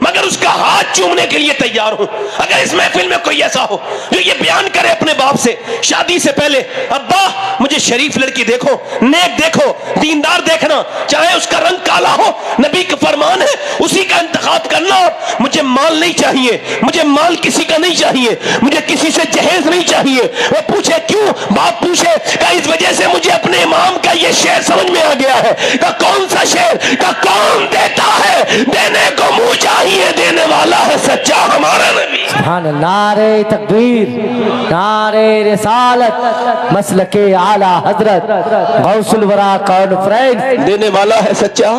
مگر اس کا ہاتھ چومنے کے لیے تیار ہوں. اگر اس محفل میں کوئی ایسا ہو جو یہ بیان کرے اپنے باپ سے شادی سے پہلے, ابا مجھے شریف لڑکی دیکھو, نیک دیکھو, دیندار دیکھنا, چاہے اس کا رنگ کالا ہو, نبی کا فرمان ہے اسی کا انتخاب کرنا. مجھے مال نہیں چاہیے, مجھے مال کسی کا نہیں چاہیے, مجھے کسی سے جہیز نہیں چاہیے. وہ پوچھے کیوں؟ باپ پوچھے کہ اس وجہ سے مجھے اپنے امام کا یہ شعر سمجھ میں آ گیا ہے. کہ کون سا شعر؟ کہ کون دیتا ہے دینے کو منہ چاہیے, دینے والا ہے سچا ہمارا نبی. سبحان اللہ. نعرہ تکبیر, نعرہ رسالت, مسلک اعلی حضرت غوث الورا کانفرنس. دینے والا ہے سچا.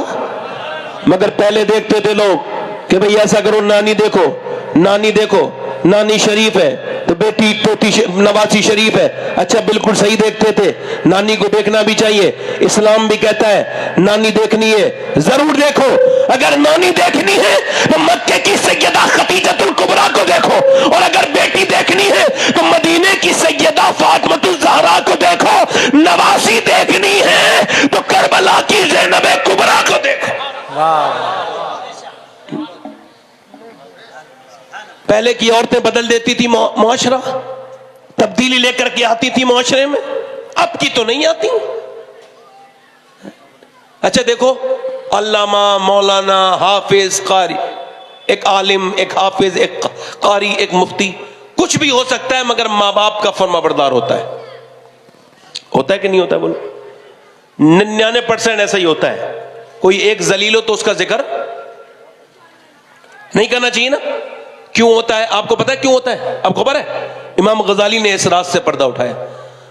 مگر پہلے دیکھتے تھے لوگ کہ بھئی ایسا کرو, نانی دیکھو, نانی دیکھو, نانی شریف ہے تو بیٹی پوتی نواسی شریف ہے. اچھا بالکل صحیح دیکھتے تھے, نانی کو دیکھنا بھی چاہیے, اسلام بھی کہتا ہے نانی دیکھنی ہے, ضرور دیکھو. اگر نانی دیکھنی ہے تو مکے کی سیدہ خدیجہ الکبریٰ پہلے کی عورتیں بدل دیتی تھی معاشرہ، تبدیلی لے کر کے آتی تھی معاشرے میں، اب کی تو نہیں آتی۔ اچھا دیکھو، علامہ، مولانا، حافظ، قاری، ایک عالم، ایک حافظ، ایک قاری، ایک مفتی، کچھ بھی ہو سکتا ہے مگر ماں باپ کا فرما بردار ہوتا ہے۔ ہوتا ہے کہ نہیں ہوتا ہے؟ بولو۔ 99% ایسا ہی ہوتا ہے۔ کوئی ایک ذلیل ہو تو اس کا ذکر نہیں کرنا چاہیے نا۔ کیوں ہوتا ہے؟ آپ کو پتا ہے کیوں ہوتا ہے؟ آپ کو خبر ہے؟ امام غزالی نے اس راز سے پردہ اٹھایا۔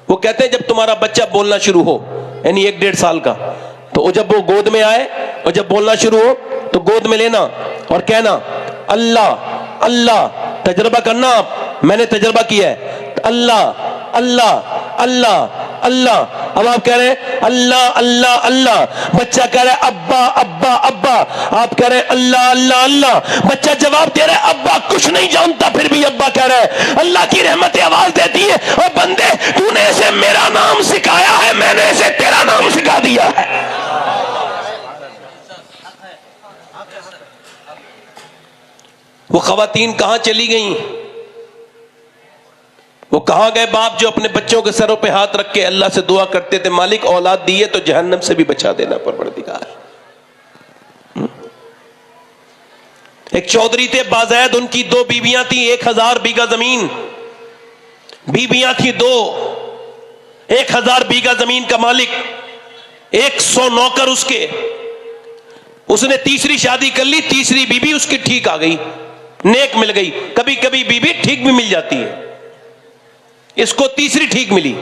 وہ کہتے ہیں جب تمہارا بچہ بولنا شروع ہو، یعنی 1-1.5 سال کا، تو جب وہ گود میں آئے اور جب بولنا شروع ہو تو گود میں لینا اور کہنا اللہ اللہ، تجربہ کرنا آپ، میں نے تجربہ کیا ہے، اللہ اللہ اللہ اللہ۔ اب آپ کہہ رہے ہیں اللہ اللہ اللہ، بچہ کہہ رہا ہے ابا ابا ابا، آپ کہہ رہے ہیں اللہ اللہ اللہ، بچہ جواب دے رہا ہے ابا کچھ نہیں جانتا پھر بھی ابا کہہ رہا ہے۔ اللہ کی رحمت آواز دیتی ہے، اور بندے تو نے اسے میرا نام سکھایا ہے، میں نے اسے تیرا نام سکھا دیا ہے۔ وہ خواتین کہاں چلی گئیں؟ وہ کہاں گئے باپ جو اپنے بچوں کے سروں پہ ہاتھ رکھ کے اللہ سے دعا کرتے تھے مالک اولاد دیے تو جہنم سے بھی بچا دینا پروردگار۔ ایک چودھری تھے بازید، ان کی 2 بیویاں تھیں، 1000 بیگھہ زمین، بیویاں تھیں 2، 1000 بیگھہ زمین کا مالک، 100 نوکر اس کے۔ اس نے تیسری شادی کر لی، تیسری بیوی اس کی ٹھیک آ گئی، نیک مل گئی۔ کبھی کبھی بیوی ٹھیک بھی مل جاتی ہے، اس کو تیسری ٹھیک ملی۔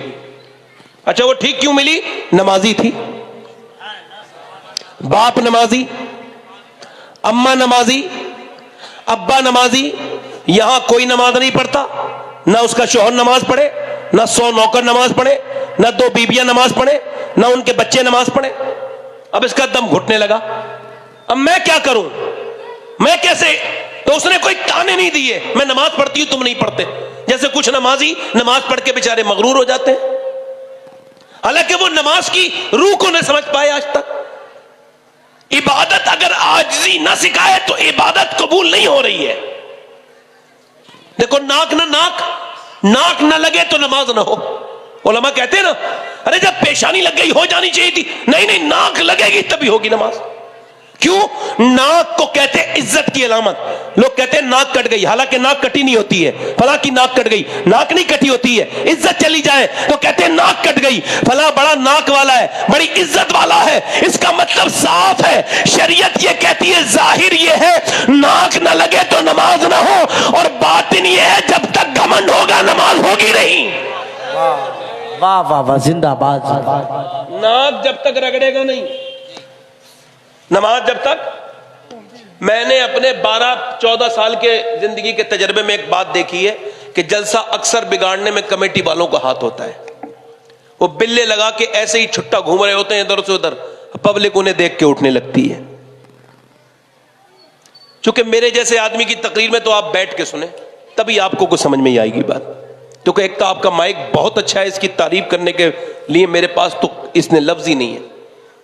اچھا وہ ٹھیک کیوں ملی؟ نمازی تھی، باپ نمازی، اماں نمازی، ابا نمازی، یہاں کوئی نماز نہیں پڑھتا، نہ اس کا شوہر نماز پڑھے، نہ 100 نوکر نماز پڑھے، نہ 2 بیویاں نماز پڑھے، نہ ان کے بچے نماز پڑھے۔ اب اس کا دم گھٹنے لگا، اب میں کیا کروں، میں کیسے؟ تو اس نے کوئی تانے نہیں دیے، میں نماز پڑھتی ہوں تم نہیں پڑھتے، جیسے کچھ نمازی نماز پڑھ کے بیچارے مغرور ہو جاتے ہیں، حالانکہ وہ نماز کی روح کو نہ سمجھ پائے آج تک۔ عبادت اگر عاجزی نہ سکھائے تو عبادت قبول نہیں ہو رہی ہے۔ دیکھو ناک نہ لگے تو نماز نہ ہو۔ علماء کہتے ہیں نا، ارے جب پیشانی لگ گئی ہو جانی چاہیے تھی، نہیں ناک لگے گی تبھی ہوگی نماز۔ کیوں؟ ناک کو کہتے ہیں عزت کی علامت۔ لوگ کہتے ہیں ناک کٹ گئی، حالانکہ ناک کٹی نہیں ہوتی ہے، فلاں کی ناک کٹ گئی، ناک نہیں کٹی ہوتی ہے، عزت چلی جائے تو کہتے ہیں ناک کٹ گئی، فلاں بڑا ناک والا ہے، بڑی عزت والا ہے۔ اس کا مطلب صاف ہے، شریعت یہ کہتی ہے، ظاہر یہ ہے ناک نہ لگے تو نماز نہ ہو، اور باطن یہ ہے جب تک گھمنڈ ہوگا نماز ہوگی نہیں۔ واہ واہ واہ، زندہ باد۔ ناک جب تک رگڑے گا نہیں، نماز جب تک۔ میں نے اپنے 12-14 سال کے زندگی کے تجربے میں ایک بات دیکھی ہے کہ جلسہ اکثر بگاڑنے میں کمیٹی والوں کا ہاتھ ہوتا ہے۔ وہ بلے لگا کے ایسے ہی چھٹا گھوم رہے ہوتے ہیں ادھر سے ادھر، پبلک انہیں دیکھ کے اٹھنے لگتی ہے۔ چونکہ میرے جیسے آدمی کی تقریر میں تو آپ بیٹھ کے سنیں، تبھی آپ کو کچھ سمجھ میں آئے گی بات۔ کیونکہ ایک تو آپ کا مائک بہت اچھا ہے، اس کی تعریف کرنے کے لیے میرے پاس تو اس نے لفظ ہی نہیں ہے،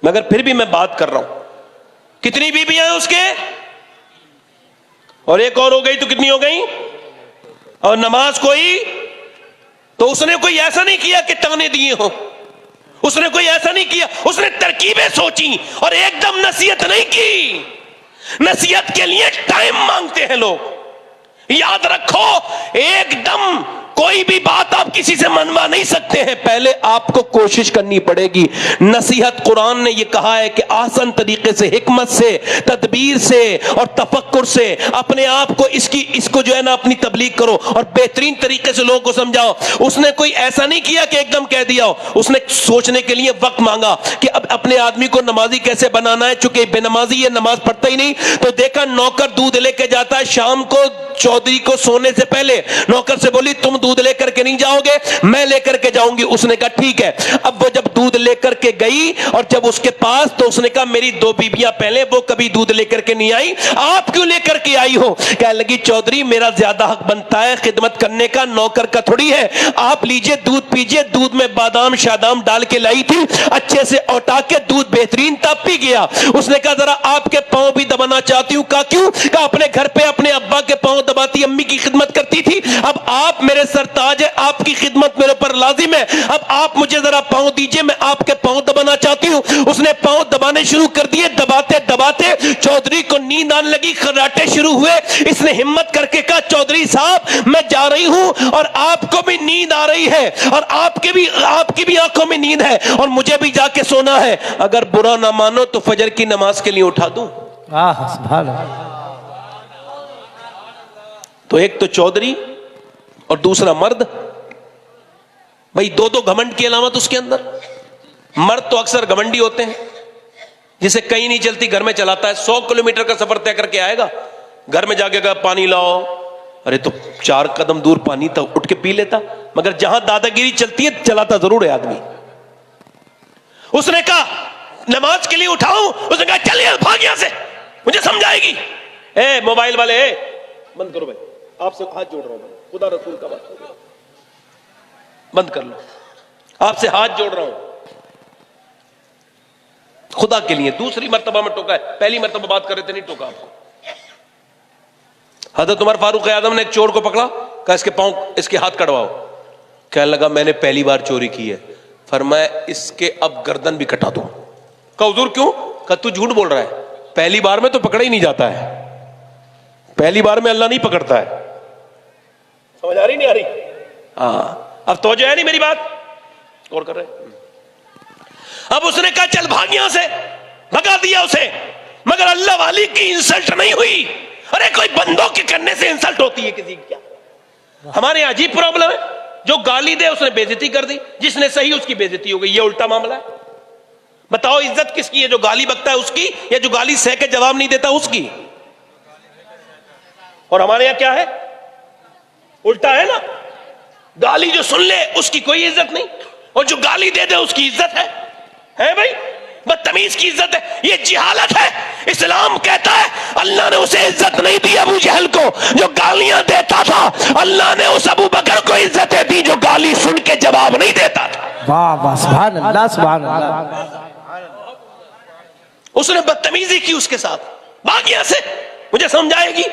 مگر پھر بھی میں بات کر رہا ہوں۔ کتنی بیویاں ہیں اس کے؟ اور ایک اور ہو گئی تو کتنی ہو گئی؟ اور نماز کوئی، تو اس نے کوئی ایسا نہیں کیا کہ تانے دیے ہوں، اس نے کوئی ایسا نہیں کیا، اس نے ترکیبیں سوچی اور ایک دم نصیحت نہیں کی۔ نصیحت کے لیے ٹائم مانگتے ہیں لوگ، یاد رکھو ایک دم کوئی بھی بات آپ کسی سے منوا نہیں سکتے ہیں، پہلے آپ کو کوشش کرنی پڑے گی۔ نصیحت قرآن نے یہ کہا ہے کہ آسان طریقے سے، حکمت سے، تدبیر سے اور تفکر سے اپنے آپ کو اس کو جو ہے نا اپنی تبلیغ کرو اور بہترین طریقے سے لوگوں کو سمجھاؤ۔ اس نے کوئی ایسا نہیں کیا کہ ایک دم کہہ دیا ہو، اس نے سوچنے کے لیے وقت مانگا کہ اب اپنے آدمی کو نمازی کیسے بنانا ہے، چونکہ بے نمازی یہ نماز پڑھتا ہی نہیں۔ تو دیکھا نوکر دودھ لے کے جاتا ہے شام کو، چودھری کو سونے سے پہلے نوکر سے بولی تم دودھ لے کر کے نہیں جاؤ گے، میں لے کر کے جاؤں گی۔ اس نے کہا ٹھیک ہے۔ اب وہ جب دودھ لے کر کے گئی اور جب اس کے پاس، تو اس نے کہا میری 2 بیویاں پہلے، وہ کبھی دودھ لے کر کے نہیں آئی، آپ کیوں لے کر کے آئی ہو؟ کہنے لگی چودھری میرا زیادہ حق بنتا ہے خدمت کرنے کا، نوکر کا تھوڑی ہے، آپ لیجئے دودھ پیجئے۔ دودھ میں بادام شادام ڈال کے لائی تھی، اچھے سے اوٹا کے دودھ بہترین تھا، پی گیا۔ اس نے کہا ذرا آپ کے پاؤں بھی دبانا چاہتی ہوں۔ کہا کیوں؟ کہا اپنے گھر پہ اپنے ابا ابا کے پاؤں دباتی, امی کی خدمت کرتی تھی. اب آپ میرے سرتاج ہے, آپ کی خدمت میرے پر لازم ہے. اب آپ مجھے ذرا پاؤں دیجئے, میں آپ کے پاؤں دبانا چاہتی ہوں. اس نے پاؤں دبانے شروع کر دیے. دباتے دباتے چودھری کو نیند آنے لگی, خراٹے شروع ہوئے. اس نے ہمت کر کے کہا, چودھری صاحب میں جا رہی ہوں اور آپ کو بھی نیند آ رہی ہے اور آپ کی بھی آنکھوں میں نیند ہے اور مجھے بھی جا کے سونا ہے. اگر برا نہ مانو تو فجر کی نماز کے لیے اٹھا دوں. سبحان اللہ. تو ایک تو چودھری اور دوسرا مرد. بھئی دو گھمنڈ کی علامت اس کے اندر. مرد تو اکثر گھمنڈی ہوتے ہیں, جسے کہیں نہیں چلتی گھر میں چلاتا ہے. 100 کلومیٹر کا سفر طے کر کے آئے گا, گھر میں جا کے کہا پانی لاؤ, ارے تو 4 قدم دور پانی تھا, اٹھ کے پی لیتا. مگر جہاں دادا گیری چلتی ہے چلاتا ضرور ہے آدمی. اس نے کہا نماز کے لیے اٹھاؤں, اس نے کہا چلیے بھاگ یہاں سے, مجھے سمجھائے گی. اے موبائل والے بند کرو بھائی, آپ سے ہاتھ جوڑ رہا ہوں, خدا رسول کا بات بند کر لو, آپ سے ہاتھ جوڑ رہا ہوں خدا کے لیے. دوسری مرتبہ میں ٹوکا ہے, پہلی مرتبہ بات کر رہے تھے نہیں ٹوکا آپ کو. حضرت عمر فاروق اعظم نے ایک چور کو پکڑا, کہا اس کے پاؤں اس کے ہاتھ کٹواؤ. کہنے لگا میں نے پہلی بار چوری کی ہے. فرمایا اس کے اب گردن بھی کٹا دو. کہا حضور کیوں؟ کہا تو جھوٹ بول رہا ہے, پہلی بار میں تو پکڑا ہی نہیں جاتا ہے, پہلی بار میں اللہ نہیں پکڑتا ہے. سمجھ آ رہی نہیں آ رہی؟ ہاں اب توجہ ہے نہیں میری بات, غور کر رہے. اب اس نے کہا چل بھاگ یہاں سے, بھگا دیا اسے. مگر اللہ والی کی انسلٹ نہیں ہوئی. ارے کوئی بندوں کے کرنے سے انسلٹ ہوتی ہے کسی کی کیا؟ ہمارے یہاں عجیب پرابلم ہے, جو گالی دے اس نے بے عزتی کر دی, جس نے صحیح اس کی بے عزتی ہو گئی. یہ الٹا معاملہ ہے. بتاؤ عزت کس کی ہے, جو گالی بکتا ہے اس کی, یا جو گالی سہ کے جواب نہیں دیتا اس کی؟ اور ہمارے یہاں کیا ہے, الٹا ہے نا. گالی جو سن لے اس کی کوئی عزت نہیں, اور جو گالی دے دے اس کی عزت ہے بھائی. بدتمیز کی عزت ہے. یہ جہالت ہے. اسلام کہتا ہے اللہ نے اسے عزت نہیں دی ابو جہل کو جو گالیاں دیتا تھا, اللہ نے اس ابو بکر کو عزتیں دی جو گالی سن کے جواب نہیں دیتا تھا. واہ واہ, سبحان اللہ سبحان اللہ. اس نے بدتمیزی کی اس کے ساتھ, بھاگ یہاں سے, مجھے سمجھائے گی.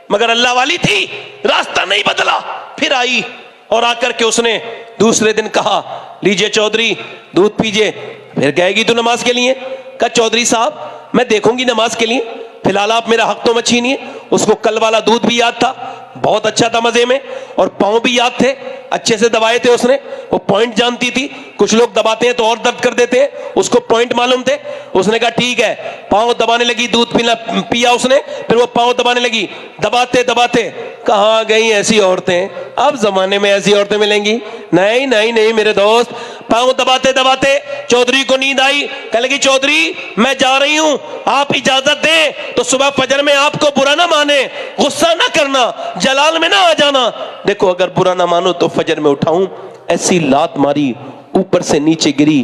مگر اللہ والی تھی, راستہ نہیں بدلا. پھر آئی اور آ کر کے اس نے دوسرے دن کہا لیجئے چودھری دودھ پیجئے. پھر کہے گی تو نماز کے لیے. کہا چودھری صاحب میں دیکھوں گی نماز کے لیے, فی الحال آپ میرا حق تو مت چھینیے. اس کو کل والا دودھ بھی یاد تھا, بہت اچھا تھا مزے میں, اور پاؤں بھی یاد تھے, اچھے سے دبائے تھے اس نے. وہ پوائنٹ جانتی تھی, کچھ لوگ دباتے ہیں تو اور درد کر دیتے ہیں, اس کو پوائنٹ معلوم تھے. اس نے کہا ٹھیک ہے, پاؤں دبانے لگی, دودھ پیا اس نے. پھر وہ پاؤں دبانے لگی, دباتے دباتے کہاں گئی ایسی عورتیں, اب زمانے میں ایسی عورتیں ملیں گی؟ نہیں نہیں نہیں میرے دوست. پاؤں دباتے دباتے چودھری کو نیند آئی. کہنے لگی چودھری میں جا رہی ہوں, آپ اجازت دیں تو صبح فجر میں آپ کو برا نہ مانے, غصہ نہ کرنا, جلال میں نہ آ جانا. دیکھو اگر برا نہ مانو تو فجر میں اٹھاؤں. ایسی لات ماری, اوپر سے نیچے گری,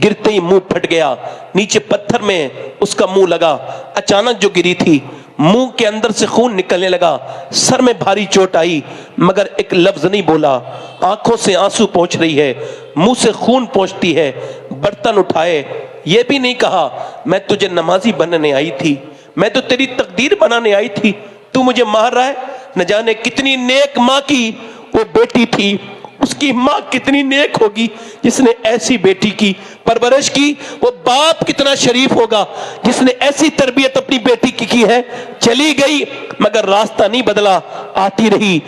گرتے ہی منہ پھٹ گیا, نیچے پتھر میں اس کا منہ لگا. اچانک جو گری تھی منہ کے اندر سے خون نکلنے لگا, سر میں بھاری چوٹ آئی, مگر ایک لفظ نہیں بولا. آنکھوں سے آنسو پہنچ رہی ہے, منہ سے خون پہنچتی ہے. برتن اٹھائے, یہ بھی نہیں کہا میں تجھے نمازی بننے آئی تھی, میں تو تیری تقدیر بنانے آئی تھی, تو مجھے مار رہا ہے. نہ جانے کتنی نیک ماں کی وہ بیٹی تھی, اس کی ماں کتنی نیک ہوگی جس نے ایسی بیٹی کی پرورش کی. وہ باپ کتنا شریف ہوگا جس نے ایسی تربیت اپنی بیٹی کی ہے. چلی گئی مگر راستہ نہیں بدلا, آتی رہی,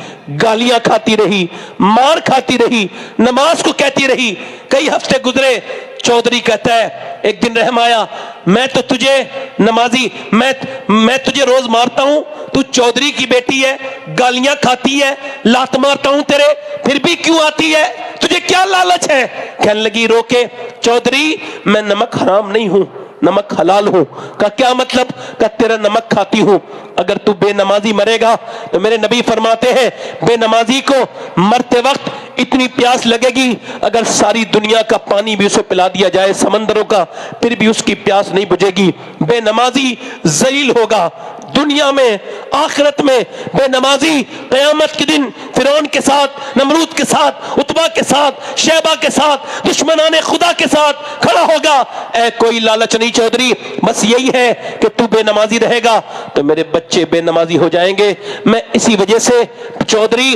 گالیاں کھاتی رہی, مار کھاتی رہی, نماز کو کہتی رہی. کئی ہفتے گزرے. چودھری کہتا ہے ایک دن رحم آیا, میں تو تجھے نمازی, میں تجھے روز مارتا ہوں, تو چودھری کی بیٹی ہے, گالیاں کھاتی ہے, لات مارتا ہوں تیرے, پھر بھی کیوں آتی ہے, تجھے کیا لالچ ہے؟ کہنے لگی رو کے چودھری میں نمک حرام نہیں ہوں, نمک حلال ہوں. کا کیا مطلب؟ کہ تیرا نمک کھاتی ہوں. اگر تو بے نمازی مرے گا تو میرے نبی فرماتے ہیں بے نمازی کو مرتے وقت اتنی پیاس لگے گی اگر ساری دنیا کا پانی بھی اسے پلا دیا جائے, سمندروں کا, پھر بھی اس کی پیاس نہیں بجھے گی. بے نمازی ذلیل ہوگا, دنیا میں آخرت میں بے نمازی قیامت کے دن فرعون کے ساتھ، نمرود کے ساتھ، عتبہ کے ساتھ، شیبہ کے ساتھ، دشمنان خدا کے ساتھ کھڑا ہوگا. اے کوئی لالچ نہیں چودھری، بس یہی ہے کہ تو بے نمازی رہے گا تو میرے بچے بے نمازی ہو جائیں گے. میں اسی وجہ سے چودھری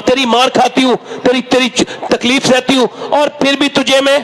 تیری مار کھاتی ہوں، تیری تکلیف سہتی ہوں، اور پھر بھی تجھے میں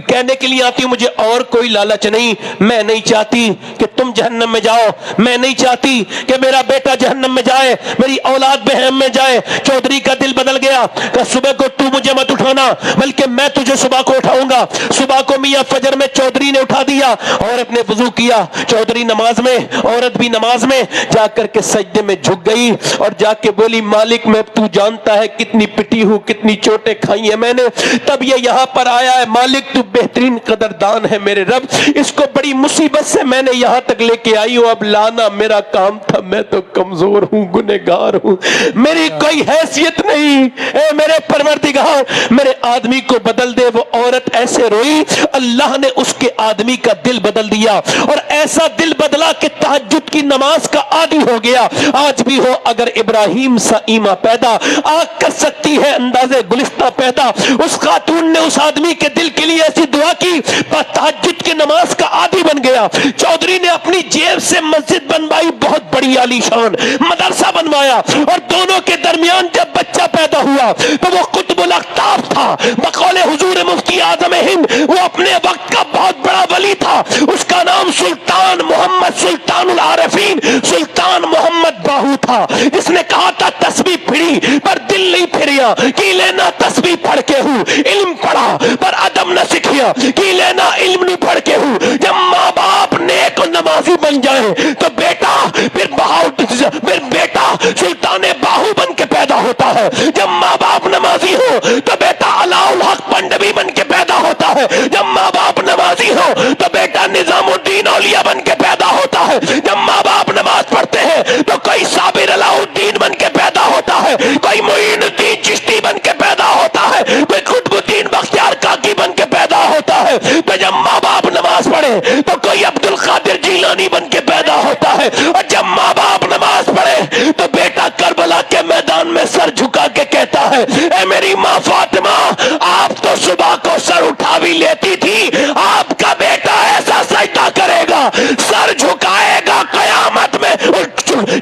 کہنے کے لیے آتی ہوں مجھے اور کوئی لالچ نہیں. میں نہیں چاہتی کہ تم جہنم میں جاؤ، میں نہیں چاہتی کہ میرا بیٹا جہنم میں جائے، میری اولاد بہم میں جائے. چودھری کا دل بدل گیا کہ صبح کو تو مجھے مت اٹھانا بلکہ میں تجھے صبح کو اٹھاؤں گا. صبح کو میاں فجر میں چودھری نے اٹھا دیا، عورت نے وضو کیا، چودھری نماز میں، عورت بھی نماز میں جا کر کے سجدے میں جھک گئی اور جا کے بولی مالک میں تو جانتا ہے کتنی پٹی ہوں، کتنی چوٹیں کھائی ہیں میں نے، تب یہ یہاں پر آیا ہے. مالک تو بہترین قدردان ہے میرے رب، اس کو بڑی مصیبت سے میں نے یہاں تک لے کے آئی ہوں، اب لانا میرا کام تھا، میں تو کمزور ہوں، گنہگار ہوں، میری کوئی حیثیت نہیں. اے میرے پروردگار میرے آدمی کو بدل دے. وہ عورت ایسے روئی، اللہ نے اس کے آدمی کا دل بدل دیا اور ایسا دل بدلا کہ تہجد کی نماز کا عادی ہو گیا. آج بھی ہو اگر ابراہیم سا ایمہ پیدا، آگ کر سکتی ہے اندازے گلستہ پیدا. اس خاتون نے اس آدمی کے دل کے لیے ایسی دعا کی، تہجد کی نماز کا عادی بن گیا. چودھری نے اپنی جیب سے مسجد بنوائی، بہت بڑی عالی شان مدرسہ بنوایا، اور دونوں کے درمیان جب بچہ پیدا ہوا تو وہ قطب الاقطاب تھا. بقول حضور مفتی اعظم ہند وہ اپنے وقت کا بہت بڑا ولی تھا. اس کا نام سلطان محمد سلطان العارفین سلطان محمد باہو تھا، جس نے کہا تھا تسبیح پھڑی پر دل نہیں پھریا، کی لینا تسبیح پڑھ کے ہوں. علم پڑھا پر ادب نہ سکھیا، کی لینا علم نہیں پڑھ کے ہوں. جب ماں باپ نیک و نمازی بن جائیں تو بیٹا پھر بیٹا سلطان باہو بن کے پیدا ہوتا ہے. جب ماں باپ نمازی ہو تو بیٹا علاء الحق پنڈوی بن کے پیدا ہوتا ہے. جب ماں باپ نمازی ہو تو بیٹا نظام الدین اولیاء بن کے پیدا ہوتا ہے. جب ماں باپ نماز پڑھتے ہیں تو کوئی صابر علاء الدین بن کے پیدا ہوتا ہے، کوئی معین الدین چشتی بن کے پیدا ہوتا ہے، کوئی قطب الدین بختیار کاکی بن کے پیدا ہوتا ہے. تو جب ماں باپ نماز پڑھے تو کوئی عبد القادر جیلانی بن کے پیدا ہوتا ہے. اور جب ماں باپ نماز پڑھے تو بیٹا کربلا کے میدان میں سر جھکا کے کہتا ہے اے میری ماں فاطمہ، آپ تو صبح کو سر اٹھا بھی لیتی تھی، آپ کا بیٹا ایسا سجدہ کرے گا، سر جھکائے گا قیامت میں،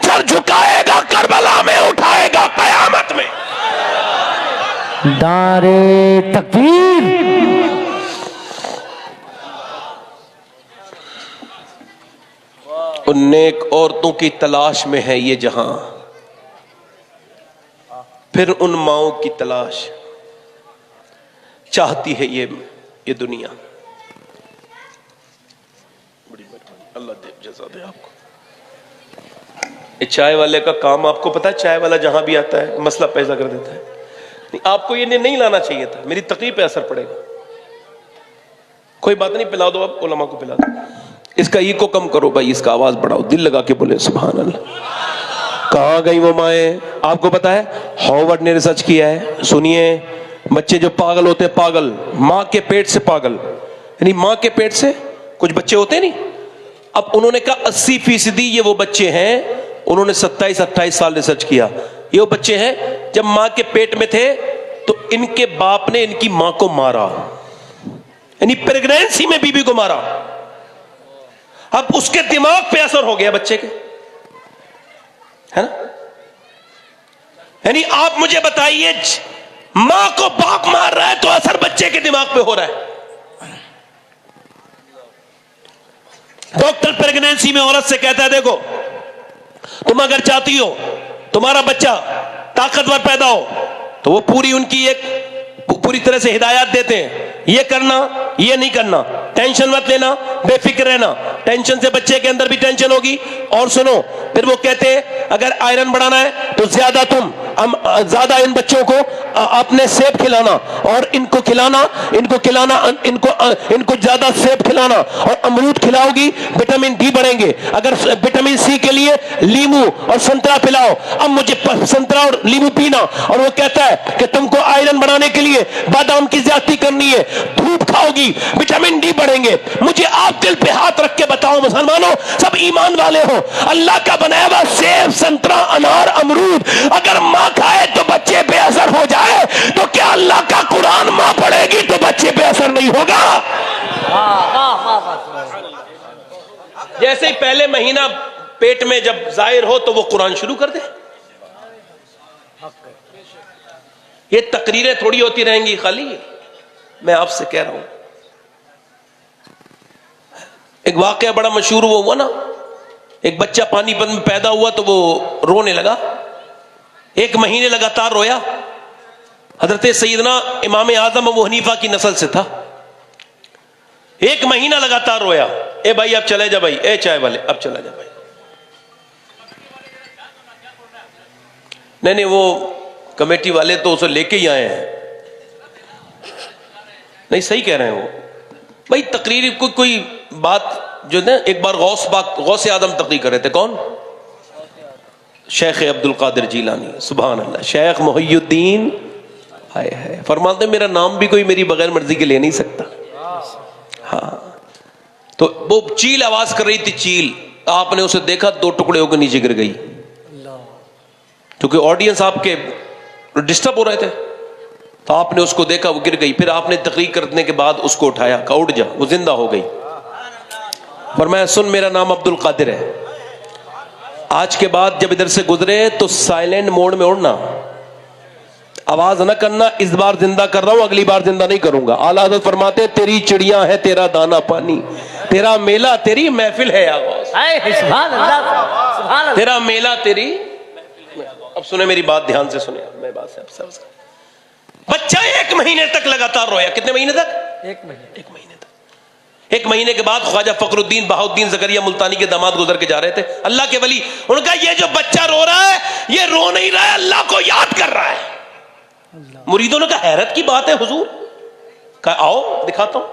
سر جھکائے گا کربلا میں، اٹھائے گا قیامت میں. نعرے تکبیر. ان نیک عورتوں کی تلاش میں ہے یہ جہاں، پھر ان ماؤں کی تلاش چاہتی ہے یہ دنیا. بڑی مہربانی، اللہ دے جزا دے آپ کو. چائے والے کا کام آپ کو پتا ہے، چائے والا جہاں بھی آتا ہے مسئلہ پیدا کر دیتا ہے. آپ کو یہ نہیں لانا چاہیے تھا، میری تقریر پہ اثر پڑے گا. کوئی بات نہیں، پلا دو، آپ علماء کو پلا دو. اس کا ایکو کم کرو بھائی، اس کا آواز بڑھاؤ، دل لگا کے بولے سبحان اللہ. کہاں گئی وہ مائیں؟ آپ کو پتا ہے ہارورڈ نے ریسرچ کیا ہے، سنیے، بچے جو پاگل ہوتے ہیں، پاگل ماں کے پیٹ سے پاگل، یعنی ماں کے پیٹ سے کچھ بچے ہوتے ہیں نہیں. اب انہوں نے کہا 80% یہ وہ بچے ہیں، انہوں نے 27-28 سال ریسرچ کیا، یہ وہ بچے ہیں جب ماں کے پیٹ میں تھے تو ان کے باپ نے ان کی ماں کو مارا، یعنی پریگنینسی میں بیوی کو مارا. اب اس کے دماغ پہ اثر ہو گیا بچے کے، ہے نا. یعنی آپ مجھے بتائیے ماں کو باپ مار رہا ہے تو اثر بچے کے دماغ پہ ہو رہا ہے. ڈاکٹر پریگنینسی میں عورت سے کہتا ہے دیکھو تم اگر چاہتی ہو تمہارا بچہ طاقتور پیدا ہو تو وہ پوری طرح سے ہدایات دیتے ہیں، یہ کرنا یہ نہیں کرنا، ٹینشن مت لینا، بے فکر رہنا. ٹینشن سے بچے کے اندر بھی ٹینشن ہوگی. اور سنو پھر وہ کہتے ہیں اگر آئرن بڑھانا ہے تو زیادہ تم زیادہ ان بچوں کو اپنے سیب کھلانا اور ان کو زیادہ سیب کھلانا اور امرود کھلاؤ گی وٹامن ڈی بڑھیں گے. اگر وٹامن سی کے لیے لیمو اور سنترا پلاؤ. اب مجھے سنترا اور لیمو پینا اور وہ کہتا ہے کہ تم کو آئرن بنانے کے لیے بادام کی زیادتی کرنی ہے, دھوپ کھاؤ گی وٹامن ڈی بڑھیں گے. مجھے آپ دل پہ ہاتھ رکھ کے بتاؤ مسلمانوں, سب ایمان والے ہو, اللہ کا بنایا ہوا سیب سنترا انار امرود اگر ماں کھائے تو بچے بے اثر ہو جائے, تو کیا اللہ کا قرآن ماں پڑھے گی تو بچے بے اثر نہیں ہوگا؟ جیسے ہی پہلے مہینہ پیٹ میں جب ظاہر ہو تو وہ قرآن شروع کر دے. یہ تقریریں تھوڑی ہوتی رہیں گی خالی, میں آپ سے کہہ رہا ہوں. ایک واقعہ بڑا مشہور ہوا نا, ایک بچہ پانی پت میں پیدا ہوا تو وہ رونے لگا, 1 مہینے لگاتار رویا. حضرت سیدنا امام اعظم ابو حنیفہ کی نسل سے تھا. 1 مہینہ لگاتار رویا. اے بھائی اب چلے جا بھائی, اے چائے والے اب چلا جا بھائی. نہیں وہ کمیٹی والے تو اسے لے کے ہی آئے ہیں. نہیں صحیح کہہ رہے ہیں وہ بھائی. تقریر کوئی بات جو نا, ایک بار غوث اعظم تقریر کر رہے تھے. کون؟ شیخ عبد القادر جیلانی, سبحان اللہ. شیخ محی الدین ہے, فرماتے میرا نام بھی کوئی میری بغیر مرضی کے لے نہیں سکتا. ہاں تو وہ چیل آواز کر رہی تھی, چیل. آپ نے اسے دیکھا 2 ٹکڑے ہو کے نیچے گر گئی, کیونکہ آڈینس آپ کے ڈسٹرب ہو رہے تھے. تو آپ نے اس کو دیکھا وہ گر گئی. پھر آپ نے تقریر کرنے کے بعد اس کو اٹھایا, کہا اٹھ جا, وہ زندہ ہو گئی. فرمایا سن میرا نام عبد القادر ہے, آج کے بعد جب ادھر سے گزرے تو سائلنٹ موڈ میں اڑنا, آواز نہ کرنا. اس بار زندہ کر رہا ہوں, اگلی بار زندہ نہیں کروں گا. اعلیٰ حضرت فرماتے تیری چڑیاں ہے تیرا دانا پانی, تیرا میلہ تیری محفل ہے آغاز. تیرا میلہ تیری. اب سنیں میری بات دھیان سے سنیں, میں بات سے اب سب. بچہ 1 مہینے تک لگاتار رویا. کتنے مہینے تک؟ 1 مہینے تک. 1 مہینے کے بعد خواجہ فخر الدین بہاؤالدین زکریا ملتانی کے داماد گزر کے جا رہے تھے, اللہ کے ولی. ان کا یہ جو بچہ رو رہا ہے یہ رو نہیں رہا ہے, اللہ کو یاد کر رہا ہے. مریدوں نے کہا حیرت کی بات ہے حضور. کہا آؤ دکھاتا ہوں.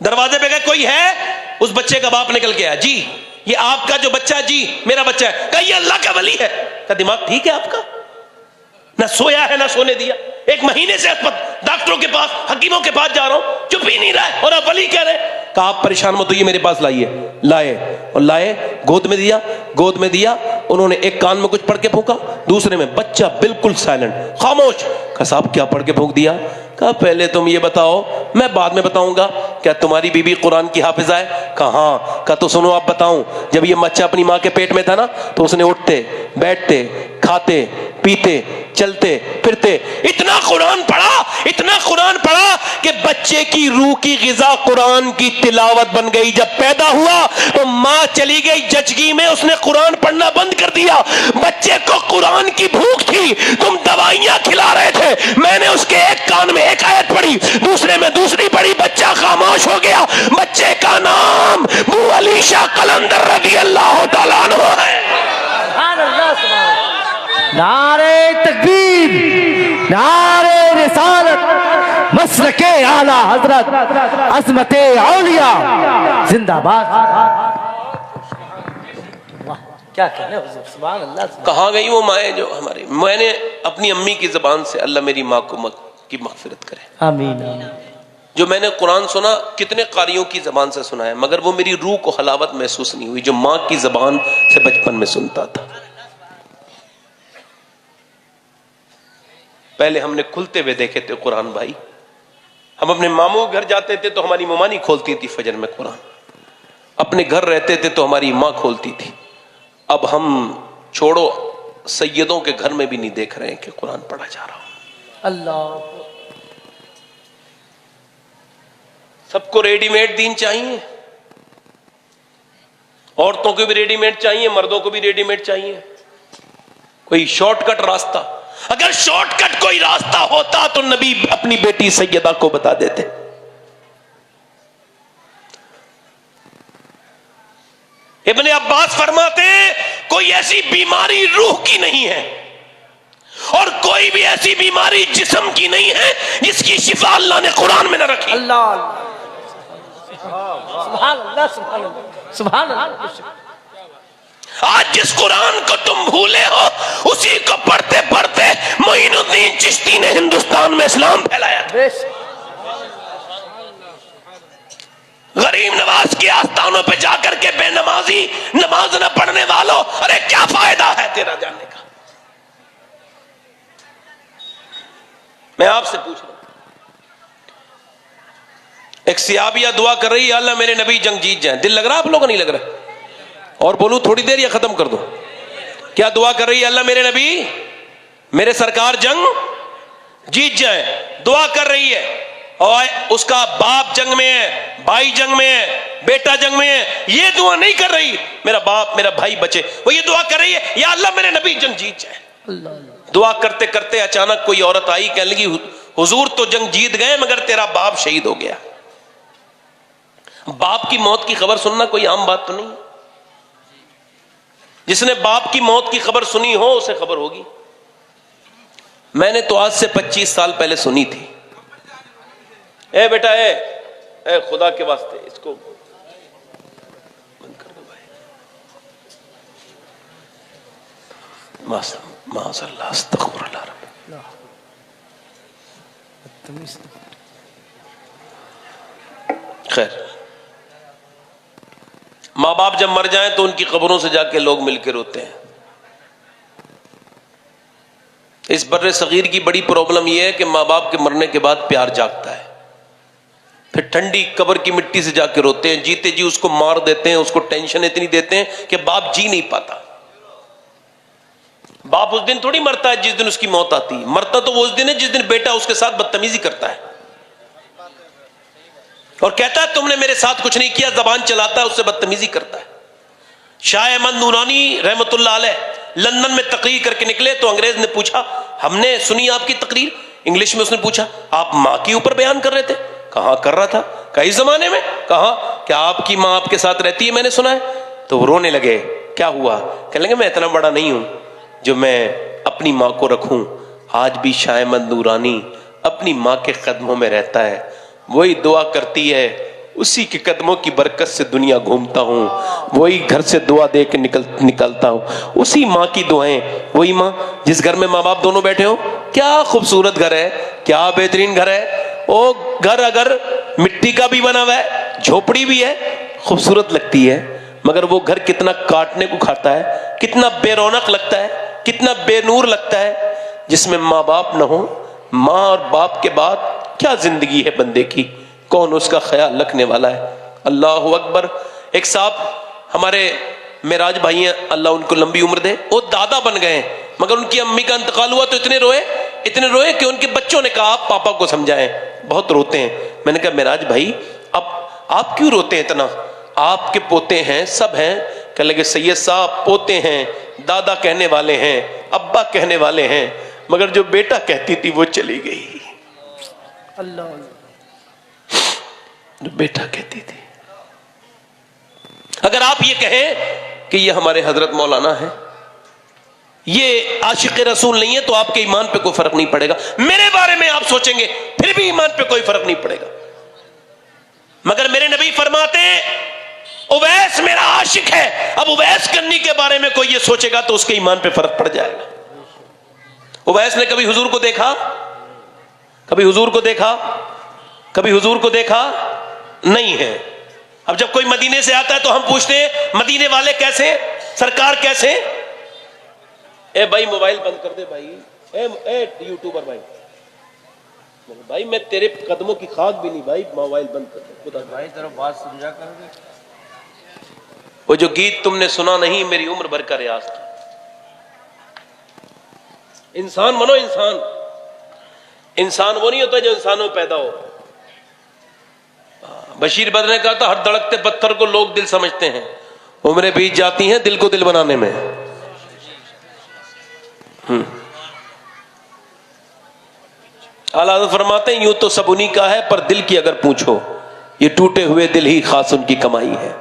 دروازے پہ گئے, کوئی ہے؟ اس بچے کا باپ نکل کے آیا. جی یہ آپ کا جو بچہ ہے؟ جی میرا بچہ ہے. کہا یہ اللہ کا ولی ہے. کہا دماغ ٹھیک ہے آپ کا؟ نہ سویا ہے نہ سونے دیا, 1 مہینے سے ڈاکٹروں کے پاس حکیموں کے پاس جا رہا ہوں, چپ ہی نہیں رہا ہے, اور آپ ولی کہہ رہے ہیں. کہا آپ پریشان مت ہوئیے, میرے پاس لائیے. لائے اور لائے, گود میں دیا. انہوں نے ایک کان میں کچھ پڑھ کے پھونکا, دوسرے میں. بچہ بالکل سائلنٹ, خاموش. کہا صاحب کیا پڑھ کے پھونک دیا؟ کہا پہلے تم یہ بتاؤ, میں بعد میں بتاؤں گا, کیا تمہاری بیوی قرآن کی حافظہ ہے؟ کہا ہاں. کہا تو سنو آپ بتاؤں, جب یہ بچہ اپنی ماں کے پیٹ میں تھا نا تو اس نے اٹھتے بیٹھتے کھاتے پیتے چلتے پھرتے اتنا قرآن پڑھا کہ بچے کی روح کی غذا قرآن کی تلاوت بن گئی. جب پیدا ہوا تو ماں چلی گئی جچگی میں, اس نے قرآن پڑھنا بند کر دیا. بچے کو قرآن کی بھوک تھی, تم دوائیاں کھلا رہے تھے. میں نے اس کے ایک کان میں ایک آیت پڑھی, دوسرے میں دوسری پڑھی, بچہ خاموش ہو گیا. بچے کا نام ابو علی شاہ قلندر رضی اللہ تعالیٰ عنہ ہے. نعرہ تکبیر, نعرہ رسالت, مسلک اعلی حضرت, عظمت اولیاء زندہ باد. کیا کہنے حضور, سبحان اللہ. کہاں گئی وہ مائیں جو ہماری؟ میں نے اپنی امی کی زبان سے, اللہ میری ماں کو کی مغفرت کرے, آمین. جو میں نے قرآن سنا کتنے قاریوں کی زبان سے سنا ہے, مگر وہ میری روح کو حلاوت محسوس نہیں ہوئی جو ماں کی زبان سے بچپن میں سنتا تھا. پہلے ہم نے کھلتے ہوئے دیکھے تھے قرآن بھائی. ہم اپنے ماموں کے گھر جاتے تھے تو ہماری ممانی کھولتی تھی فجر میں قرآن, اپنے گھر رہتے تھے تو ہماری ماں کھولتی تھی. اب ہم چھوڑو سیدوں کے گھر میں بھی نہیں دیکھ رہے ہیں کہ قرآن پڑھا جا رہا ہو. اللہ, سب کو ریڈی میڈ دین چاہیے, عورتوں کو بھی ریڈی میڈ چاہیے, مردوں کو بھی ریڈی میڈ چاہیے. کوئی شارٹ کٹ راستہ, اگر شارٹ کٹ کوئی راستہ ہوتا تو نبی اپنی بیٹی سیدہ کو بتا دیتے. ابن عباس فرماتے ہیں کوئی ایسی بیماری روح کی نہیں ہے اور کوئی بھی ایسی بیماری جسم کی نہیں ہے جس کی شفا اللہ نے قرآن میں نہ رکھی. اللہ سبحان اللہ سبحان اللہ سبحان اللہ. آج جس قرآن کو تم بھولے ہو اسی کو پڑھتے پڑھتے معین الدین چشتی نے ہندوستان میں اسلام پھیلایا تھا. غریب نواز کی آستانوں پہ جا کر کے بے نمازی نماز نہ پڑھنے والوں، ارے کیا فائدہ ہے تیرا جاننے کا؟ میں آپ سے پوچھ رہا ہوں، ایک صحابیہ دعا کر رہی ہے اللہ میرے نبی جنگ جیت جائیں، دل لگ رہا آپ لوگوں کو نہیں لگ رہا؟ اور بولوں تھوڑی دیر یا ختم کر دو؟ کیا دعا کر رہی ہے اللہ میرے نبی میرے سرکار جنگ جیت جائیں، دعا کر رہی ہے، اور اس کا باپ جنگ میں ہے، بھائی جنگ میں ہے، بیٹا جنگ میں ہے، یہ دعا نہیں کر رہی میرا باپ میرا بھائی بچے، وہ یہ دعا کر رہی ہے یا اللہ میرے نبی جنگ جیت جائے. دعا کرتے کرتے اچانک کوئی عورت آئی، کہنے لگی حضور تو جنگ جیت گئے مگر تیرا باپ شہید ہو گیا. باپ کی موت کی خبر سننا کوئی عام بات تو نہیں، جس نے باپ کی موت کی خبر سنی ہو اسے خبر ہوگی. میں نے تو آج سے 25 سال پہلے سنی تھی. اے بیٹا اے خدا کے واسطے اس کو بند کر دو بھائی. معاذ اللہ استغفر اللہ رب. خیر، ماں باپ جب مر جائیں تو ان کی قبروں سے جا کے لوگ مل کے روتے ہیں. اس بر صغیر کی بڑی پرابلم یہ ہے کہ ماں باپ کے مرنے کے بعد پیار جاگتا ہے، پھر ٹھنڈی قبر کی مٹی سے جا کے روتے ہیں. جیتے جی اس کو مار دیتے ہیں، اس کو ٹینشن اتنی دیتے ہیں کہ باپ جی نہیں پاتا. باپ اس دن تھوڑی مرتا ہے جس دن اس کی موت آتی، مرتا تو وہ اس دن ہے جس دن بیٹا اس کے ساتھ بدتمیزی کرتا ہے اور کہتا ہے تم نے میرے ساتھ کچھ نہیں کیا، زبان چلاتا ہے، اس سے بدتمیزی کرتا ہے. شاہ احمد نورانی رحمت اللہ علیہ لندن میں تقریر کر کے نکلے تو انگریز نے پوچھا ہم نے سنی آپ کی تقریر، انگلش میں اس نے پوچھا آپ ماں کے اوپر بیان کر رہے تھے؟ کہاں کر رہا تھا؟ کئی زمانے میں. کہاں؟ کیا آپ کی ماں آپ کے ساتھ رہتی ہے؟ میں نے سنا ہے. تو وہ رونے لگے. کیا ہوا؟ کہنے لگے میں اتنا بڑا نہیں ہوں جو میں اپنی ماں کو رکھوں. آج بھی شاہ احمد نورانی اپنی ماں کے قدموں میں رہتا ہے، وہی دعا کرتی ہے، اسی کے قدموں کی برکت سے دنیا گھومتا ہوں، وہی گھر سے دعا دے کے نکلتا ہوں، اسی ماں کی دعائیں. وہی ماں جس گھر میں ماں باپ دونوں بیٹھے ہوں، کیا خوبصورت گھر ہے، کیا بہترین گھر ہے. وہ گھر اگر مٹی کا بھی بنا ہوا ہے، جھوپڑی بھی ہے، خوبصورت لگتی ہے، مگر وہ گھر کتنا کاٹنے کو کھاتا ہے، کتنا بے رونق لگتا ہے، کتنا بے نور لگتا ہے. جس میں ماں باپ نہ ہو، ماں اور باپ کے بعد کیا زندگی ہے بندے کی؟ کون اس کا خیال رکھنے والا ہے؟ اللہ اکبر. ایک صاحب ہمارے معراج بھائی ہیں، اللہ ان کو لمبی عمر دے، وہ دادا بن گئے ہیں مگر ان کی امی کا انتقال ہوا تو اتنے روئے کہ ان کے بچوں نے کہا آپ پاپا کو سمجھائیں، بہت روتے ہیں. میں نے کہا معراج بھائی اب آپ کیوں روتے ہیں اتنا؟ آپ کے پوتے ہیں، سب ہیں. کہ لگے سید صاحب پوتے ہیں، دادا کہنے والے ہیں، ابا کہنے والے ہیں، مگر جو بیٹا کہتی تھی وہ چلی گئی. اللہ جو بیٹا کہتی تھی. اگر آپ یہ کہیں کہ یہ ہمارے حضرت مولانا ہے، یہ عاشق رسول نہیں ہے، تو آپ کے ایمان پہ کوئی فرق نہیں پڑے گا. میرے بارے میں آپ سوچیں گے پھر بھی ایمان پہ کوئی فرق نہیں پڑے گا. مگر میرے نبی فرماتے ہیں اویس میرا عاشق ہے. اب اویس کرنی کے بارے میں کوئی یہ سوچے گا تو اس کے ایمان پہ فرق پڑ جائے گا. اویس نے کبھی حضور کو دیکھا؟ کبھی حضور کو دیکھا؟ کبھی حضور کو دیکھا نہیں ہے. اب جب کوئی مدینے سے آتا ہے تو ہم پوچھتے ہیں مدینے والے کیسے ہیں، سرکار کیسے ہیں؟ اے بھائی موبائل بند کر دے بھائی، اے یوٹیوبر بھائی میں تیرے قدموں کی خاک بھی نہیں بھائی، موبائل بند کر دے. خدا بھائی ذرا بات سمجھا کر دے. وہ جو گیت تم نے سنا نہیں میری عمر بھر کا ریاض کی. انسان بنو. انسان وہ نہیں ہوتا جو انسانوں میں پیدا ہو. بشیر بدر نے کہا تھا ہر دھڑکتے پتھر کو لوگ دل سمجھتے ہیں، عمریں بیت جاتی ہیں دل کو دل بنانے میں. اعلیٰ حضرت فرماتے ہیں یوں تو سب انہی کا ہے پر دل کی اگر پوچھو یہ ٹوٹے ہوئے دل ہی خاص ان کی کمائی ہے.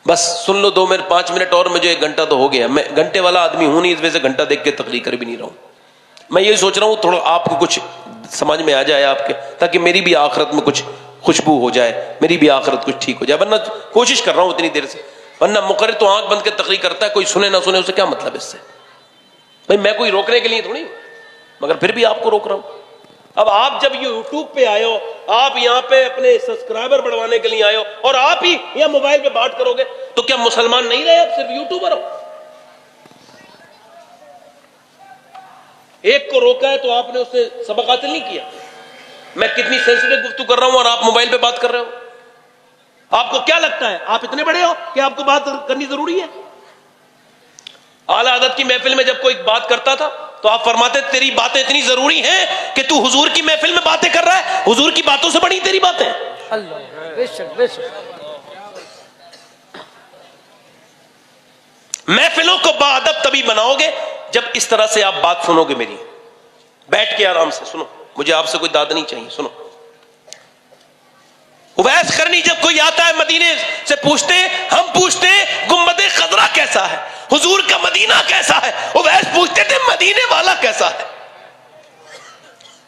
بس سن لو 5 منٹ اور، مجھے 1 گھنٹہ تو ہو گیا، میں گھنٹے والا آدمی ہوں نہیں، اس وجہ سے گھنٹہ دیکھ کے تقریر کر بھی نہیں رہا ہوں۔ میں یہ سوچ رہا ہوں تھوڑا آپ کو کچھ سمجھ میں آ جائے آپ کے، تاکہ میری بھی آخرت میں کچھ خوشبو ہو جائے، میری بھی آخرت کچھ ٹھیک ہو جائے، ورنہ کوشش کر رہا ہوں اتنی دیر سے، ورنہ مقرر تو آنکھ بند کے تقریر کرتا ہے، کوئی سنے نہ سنے اسے کیا مطلب اس سے؟ بھائی میں کوئی روکنے کے لیے تھوڑی، مگر پھر بھی آپ کو روک رہا ہوں۔ اب آپ جب یوٹیوب پہ آئے ہو، آپ یہاں پہ اپنے سبسکرائبر بڑھوانے کے لیے آئے ہو، اور آپ ہی یا موبائل پہ بات کرو گے تو کیا مسلمان نہیں رہے، آپ صرف یوٹیوبر ہو؟ ایک کو روکا ہے تو آپ نے اس سے سبق حاصل نہیں کیا۔ میں کتنی سینسیٹیو گفتگو کر رہا ہوں اور آپ موبائل پہ بات کر رہے ہو۔ آپ کو کیا لگتا ہے آپ اتنے بڑے ہو کہ آپ کو بات کرنی ضروری ہے؟ اعلیٰ حضرت کی محفل میں جب کوئی بات کرتا تھا تو آپ فرماتے تیری باتیں اتنی ضروری ہیں کہ تو حضور کی محفل میں باتیں کر رہا ہے، حضور کی باتوں سے بڑی تیری باتیں۔ اللہ بے شک بے شک۔ محفلوں کو باادب تبھی بناؤ گے جب اس طرح سے آپ بات سنو گے میری، بیٹھ کے آرام سے سنو، مجھے آپ سے کوئی داد نہیں چاہیے، سنو۔ اویس قرنی جب کوئی آتا ہے مدینے سے پوچھتے ہیں، ہم پوچھتے ہیں گنبد خضرا کیسا ہے، حضور کا مدینہ کیسا ہے، اویس پوچھتے تھے مدینے والا کیسا ہے۔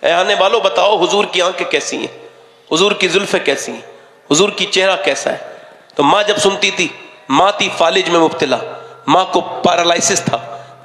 اے آنے والوں بتاؤ حضور کی آنکھیں کیسی ہیں، حضور کی زلفیں کیسی ہیں، حضور کی چہرہ کیسا ہے؟ تو ماں جب سنتی تھی، ماں تھی فالج میں مبتلا، ماں کو پیرالائسس تھا،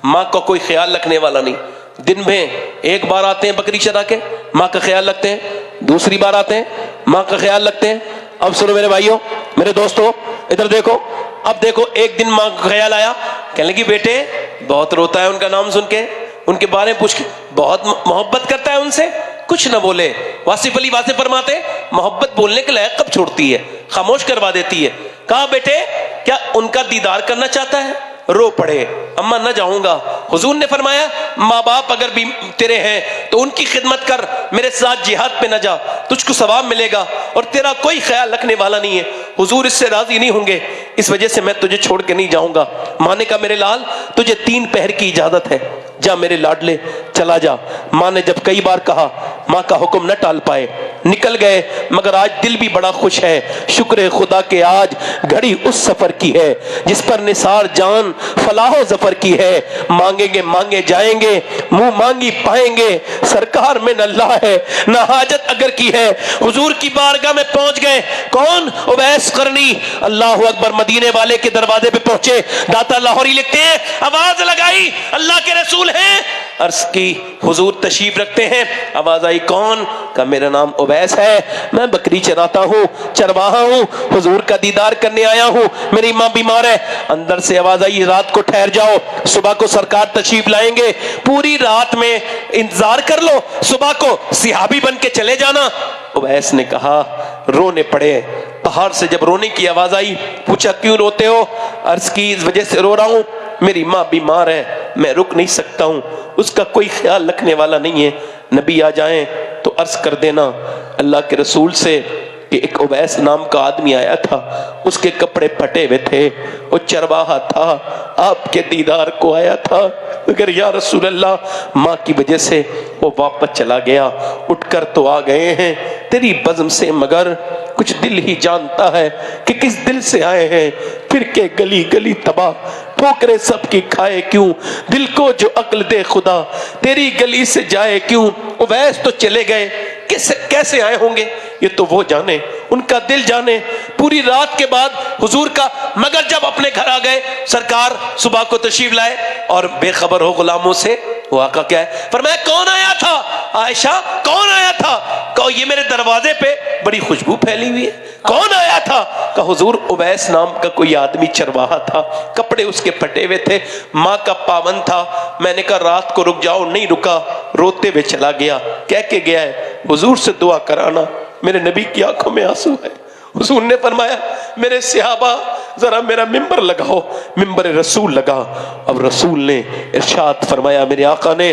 ماں کا کوئی خیال رکھنے والا نہیں، دن میں ایک بار آتے ہیں بکری چرا کے، ماں کا خیال رکھتے ہیں، دوسری بار آتے ہیں ماں کا خیال رکھتے ہیں۔ اب سنو میرے بھائیوں، میرے دوستو، ادھر دیکھو، اب دیکھو ایک دن ماں کا خیال آیا، کہنے لگی بیٹے بہت روتا ہے ان کا نام سن کے، ان کے بارے میں پوچھ کے، بہت محبت کرتا ہے ان سے، کچھ نہ بولے۔ واصف علی واصف فرماتے محبت بولنے کے لائق کب چھوڑتی ہے، خاموش کروا دیتی ہے۔ کہا بیٹے کیا ان کا دیدار کرنا چاہتا ہے؟ رو پڑے، اماں نہ جاؤں گا۔ حضور نے فرمایا ماں باپ اگر بھی تیرے ہیں تو ان کی خدمت کر، میرے ساتھ جہاد پہ نہ جا، تجھ کو ثواب ملے گا، اور تیرا کوئی خیال رکھنے والا نہیں ہے، حضور اس سے راضی نہیں ہوں گے، اس وجہ سے میں تجھے چھوڑ کے نہیں جاؤں گا۔ ماں نے کہا میرے لال تجھے 3 پہر کی اجازت ہے، جا میرے لاڈلے چلا جا۔ ماں نے جب کئی بار کہا، ماں کا حکم نہ ٹال پائے، نکل گئے، مگر آج دل بھی بڑا خوش ہے، شکر خدا کہ آج گھڑی اس سفر کی ہے جس پر نثار جان فلاح و ظفر کی ہے۔ مانگیں گے مانگے جائیں گے، منہ مانگی پائیں گے، سرکار میں نہ اللہ ہے نہ حاجت اگر کی ہے۔ حضور کی بارگاہ میں پہنچ گئے، کون؟ اویس قرنی۔ اللہ اکبر، مدینے والے کے دروازے پہ پہنچے، داتا لاہوری لکھتے ہیں آواز لگائی اللہ کے رسول ہیں، عرض کی حضور تشریف رکھتے ہیں، آواز آئی کون؟ کہا میرا نام اویس ہے، میں بکری چراتا ہوں، چرواہا ہوں، حضور کا دیدار کرنے آیا ہوں، میری ماں بیمار ہے۔ اندر سے آواز آئی رات کو ٹھہر جاؤ، صبح کو سرکار تشریف لائیں گے، پوری رات میں انتظار کر لو، صبح کو صحابی بن کے چلے جانا۔ اویس نے کہا رونے پڑے، پہاڑ سے جب رونے کی آواز آئی، پوچھا کیوں روتے ہو؟ عرض کی اس وجہ سے رو رہا ہوں میری ماں بیمار ہے، میں رک نہیں سکتا ہوں، اس کا کوئی خیال رکھنے والا نہیں ہے، نبی آ جائیں تو عرض کر دینا اللہ کے رسول سے کہ ایک اویس نام کا آدمی آیا تھا، اس کے کپڑے پھٹے ہوئے تھے، وہ چرواہا تھا، آپ کے دیدار کو آیا تھا، مگر یا رسول اللہ ماں کی وجہ سے وہ واپس چلا گیا، اٹھ کر تو آ گئے ہیں تیری بزم سے، مگر کچھ دل ہی جانتا ہے کہ کس دل سے آئے ہیں، پھر کے گلی گلی تباہ ٹھوکرے سب کی کھائے کیوں، دل کو جو عقل دے خدا تیری گلی سے جائے کیوں۔ اویس تو چلے گئے، کیسے آئے ہوں گے یہ تو وہ جانے، ان کا دل جانے۔ پوری رات کے بعد حضور کا، مگر جب اپنے گھر آ گئے سرکار صبح کو تشریف لائے اور بے خبر ہو غلاموں سے، وہ آقا کیا ہے؟ فرمایا کون آیا تھا؟ عائشہ کون آیا تھا؟ کہو یہ میرے دروازے پہ بڑی خوشبو پھیلی ہوئی ہے، کون آیا تھا؟ کہ حضور اویس نام کا کوئی آدمی چرواہا تھا، کپڑے اس کے پھٹے ہوئے تھے، ماں کا پابند تھا، میں نے کہا رات کو رک جاؤ، نہیں رکا، روتے ہوئے چلا گیا، کہہ کے گیا ہے حضور سے دعا کرانا، میرے نبی کی آنکھوں میں آنسو ہے۔ حضور نے فرمایا میرے صحابہ ذرا میرا ممبر لگاؤ، ممبر رسول لگا۔ اب رسول نے ارشاد فرمایا، میرے آقا نے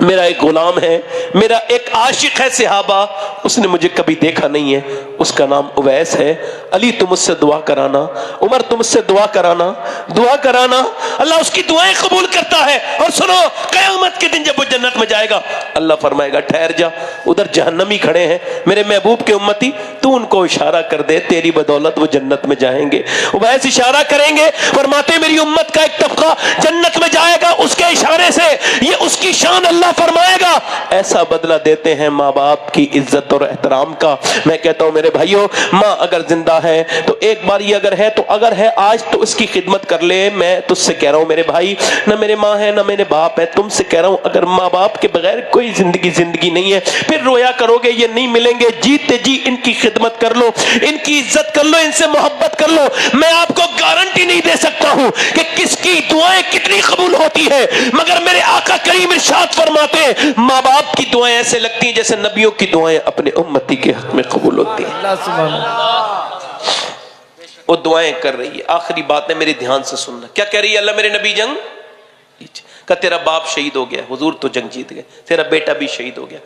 میرا ایک غلام ہے، میرا ایک عاشق ہے صحابہ، اس نے مجھے کبھی دیکھا نہیں ہے، اس کا نام اویس ہے۔ علی تم اس سے دعا کرانا، عمر تم اس سے دعا کرانا، دعا کرانا، اللہ اس کی دعائیں قبول کرتا ہے۔ اور سنو، قیامت کے دن جب وہ جنت میں جائے گا، اللہ فرمائے گا ٹھہر جا، ادھر جہنمی کھڑے ہیں میرے محبوب کے امتی، تو ان کو اشارہ کر دے، تیری بدولت وہ جنت میں جائیں گے۔ اویس اشارہ کریں گے، فرماتے میری امت کا ایک طبقہ جنت میں جائے گا، اس کے اشارے سے یہ اس کی شان اللہ فرمائے گا۔ ایسا بدلہ دیتے ہیں ماں باپ کی عزت اور احترام کا۔ میں کہتا ہوں میرے بھائیوں، ماں اگر زندہ ہے تو ایک بار یہ اگر ہے تو اگر ہے آج تو اس کی خدمت کر لے۔ میں تجھ سے کہہ رہا ہوں میرے بھائی، نہ میرے ماں ہے نہ میرے باپ ہے، تم سے کہہ رہا ہوں اگر ماں باپ کے بغیر کوئی زندگی نہیں ہے، پھر رویا کرو گے یہ نہیں ملیں گے، جیتے جی ان کی خدمت کر لو، ان کی عزت کر لو، ان سے محبت کر لو۔ میں آپ کو گارنٹی نہیں دے سکتا ہوں کہ کس کی دعائیں کتنی قبول ہوتی ہے، مگر میرے آقا کریم ارشاد فرماتے ہیں ماں باپ کی دعائیں ایسے لگتی ہیں جیسے نبیوں کی دعائیں اپنے امتی کے حق میں قبول ہوتی ہیں۔ اللہ سبحانہ اللہ۔ وہ دعائیں کر رہی ہے۔ آخری بات ہے، میری دھیان سے سننا، کیا کہہ رہی ہے اللہ؟ میرے نبی جنگ کہ تیرا باپ شہید ہو گیا، حضور تو جنگ جیت گئے، تیرا بیٹا بھی شہید ہو گیا،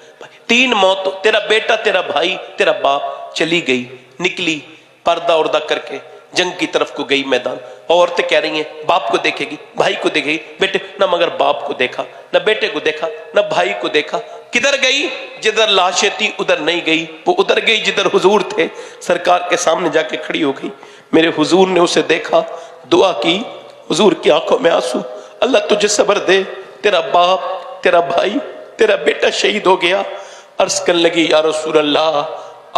تین موت، تیرا بیٹا، تیرا بھائی، تیرا باپ چلی گئی، نکلی پردہ اردہ کر کے جنگ کی طرف کو گئی میدان۔ عورتیں کہہ رہی ہیں باپ کو دیکھے گی، بھائی کو دیکھے گی، بیٹے نہ مگر باپ کو دیکھا، نہ بیٹے کو دیکھا، نہ بھائی کو دیکھا۔ کدھر گئی؟ جدھر لاشیں تھی ادھر نہیں گئی، وہ ادھر گئی جدھر حضور تھے، سرکار کے سامنے جا کے کھڑی ہو گئی۔ میرے حضور نے اسے دیکھا، دعا کی، حضور کی آنکھوں میں آنسو، اللہ تجھے صبر دے، تیرا باپ، تیرا بھائی، تیرا بیٹا شہید ہو گیا۔ عرض کرنے لگی یا رسول اللہ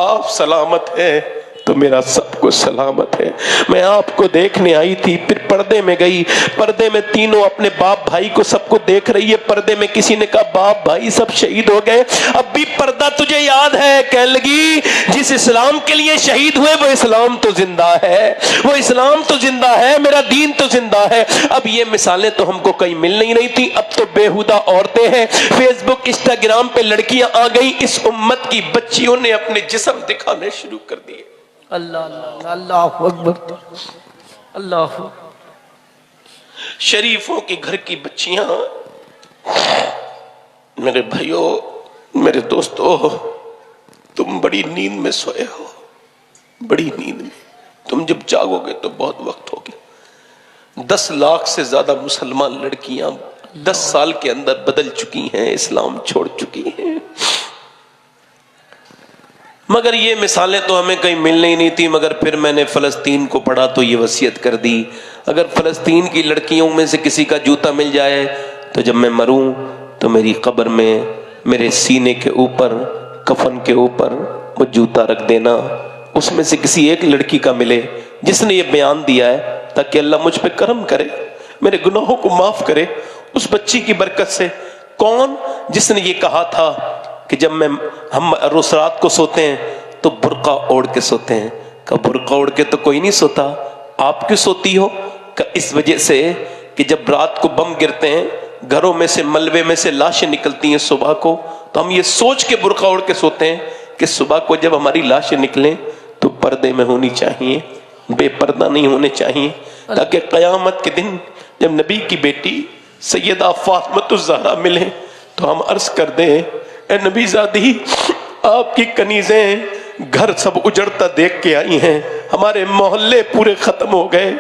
آپ سلامت ہیں تو میرا سب کو سلامت ہے۔ میں آپ کو دیکھنے آئی تھی، پھر پردے میں گئی، پردے میں تینوں اپنے باپ بھائی کو سب کو دیکھ رہی ہے۔ پردے میں کسی نے کہا باپ بھائی سب شہید ہو گئے، اب بھی پردہ تجھے یاد ہے؟ کہنے لگی جس اسلام کے لیے شہید ہوئے وہ اسلام تو زندہ ہے، وہ اسلام تو زندہ ہے، میرا دین تو زندہ ہے۔ اب یہ مثالیں تو ہم کو کہیں مل نہیں رہی تھی، اب تو بیہودہ عورتیں ہیں، فیس بک انسٹاگرام پہ لڑکیاں آ گئی، اس امت کی بچیوں نے اپنے جسم دکھانے شروع کر دیے۔ اللہ اللہ اللہ اکبر اللہ۔ شریفوں کے گھر کی بچیاں، میرے بھائیوں میرے دوستو، تم بڑی نیند میں سوئے ہو، بڑی نیند میں، تم جب جاگو گے تو بہت وقت ہو گیا۔ 10 لاکھ سے زیادہ مسلمان لڑکیاں 10 سال کے اندر بدل چکی ہیں، اسلام چھوڑ چکی ہیں، مگر یہ مثالیں تو ہمیں کہیں ملنے ہی نہیں تھی۔ مگر پھر میں نے فلسطین کو پڑھا تو یہ وصیت کر دی، اگر فلسطین کی لڑکیوں میں سے کسی کا جوتا مل جائے تو جب میں مروں تو میری قبر میں میرے سینے کے اوپر، کفن کے اوپر وہ جوتا رکھ دینا، اس میں سے کسی ایک لڑکی کا ملے جس نے یہ بیان دیا ہے، تاکہ اللہ مجھ پہ کرم کرے، میرے گناہوں کو معاف کرے اس بچی کی برکت سے۔ کون؟ جس نے یہ کہا تھا کہ جب ہم روز رات کو سوتے ہیں تو برقع اوڑھ کے سوتے ہیں۔ کہ برقع اوڑھ کے تو کوئی نہیں سوتا، آپ کیوں سوتی ہو؟ کہ اس وجہ سے کہ جب رات کو بم گرتے ہیں، گھروں میں سے ملبے میں سے لاشیں نکلتی ہیں صبح کو، تو ہم یہ سوچ کے برقع اوڑھ کے سوتے ہیں کہ صبح کو جب ہماری لاشیں نکلیں تو پردے میں ہونی چاہیے، بے پردہ نہیں ہونے چاہیے، تاکہ قیامت کے دن جب نبی کی بیٹی سیدہ فاطمۃ الزہرا ملیں تو ہم عرض کر دیں اے نبی زادی، آپ کی کنیزیں گھر سب اجڑتا دیکھ کے آئی ہیں، ہمارے محلے پورے ختم ہو گئے،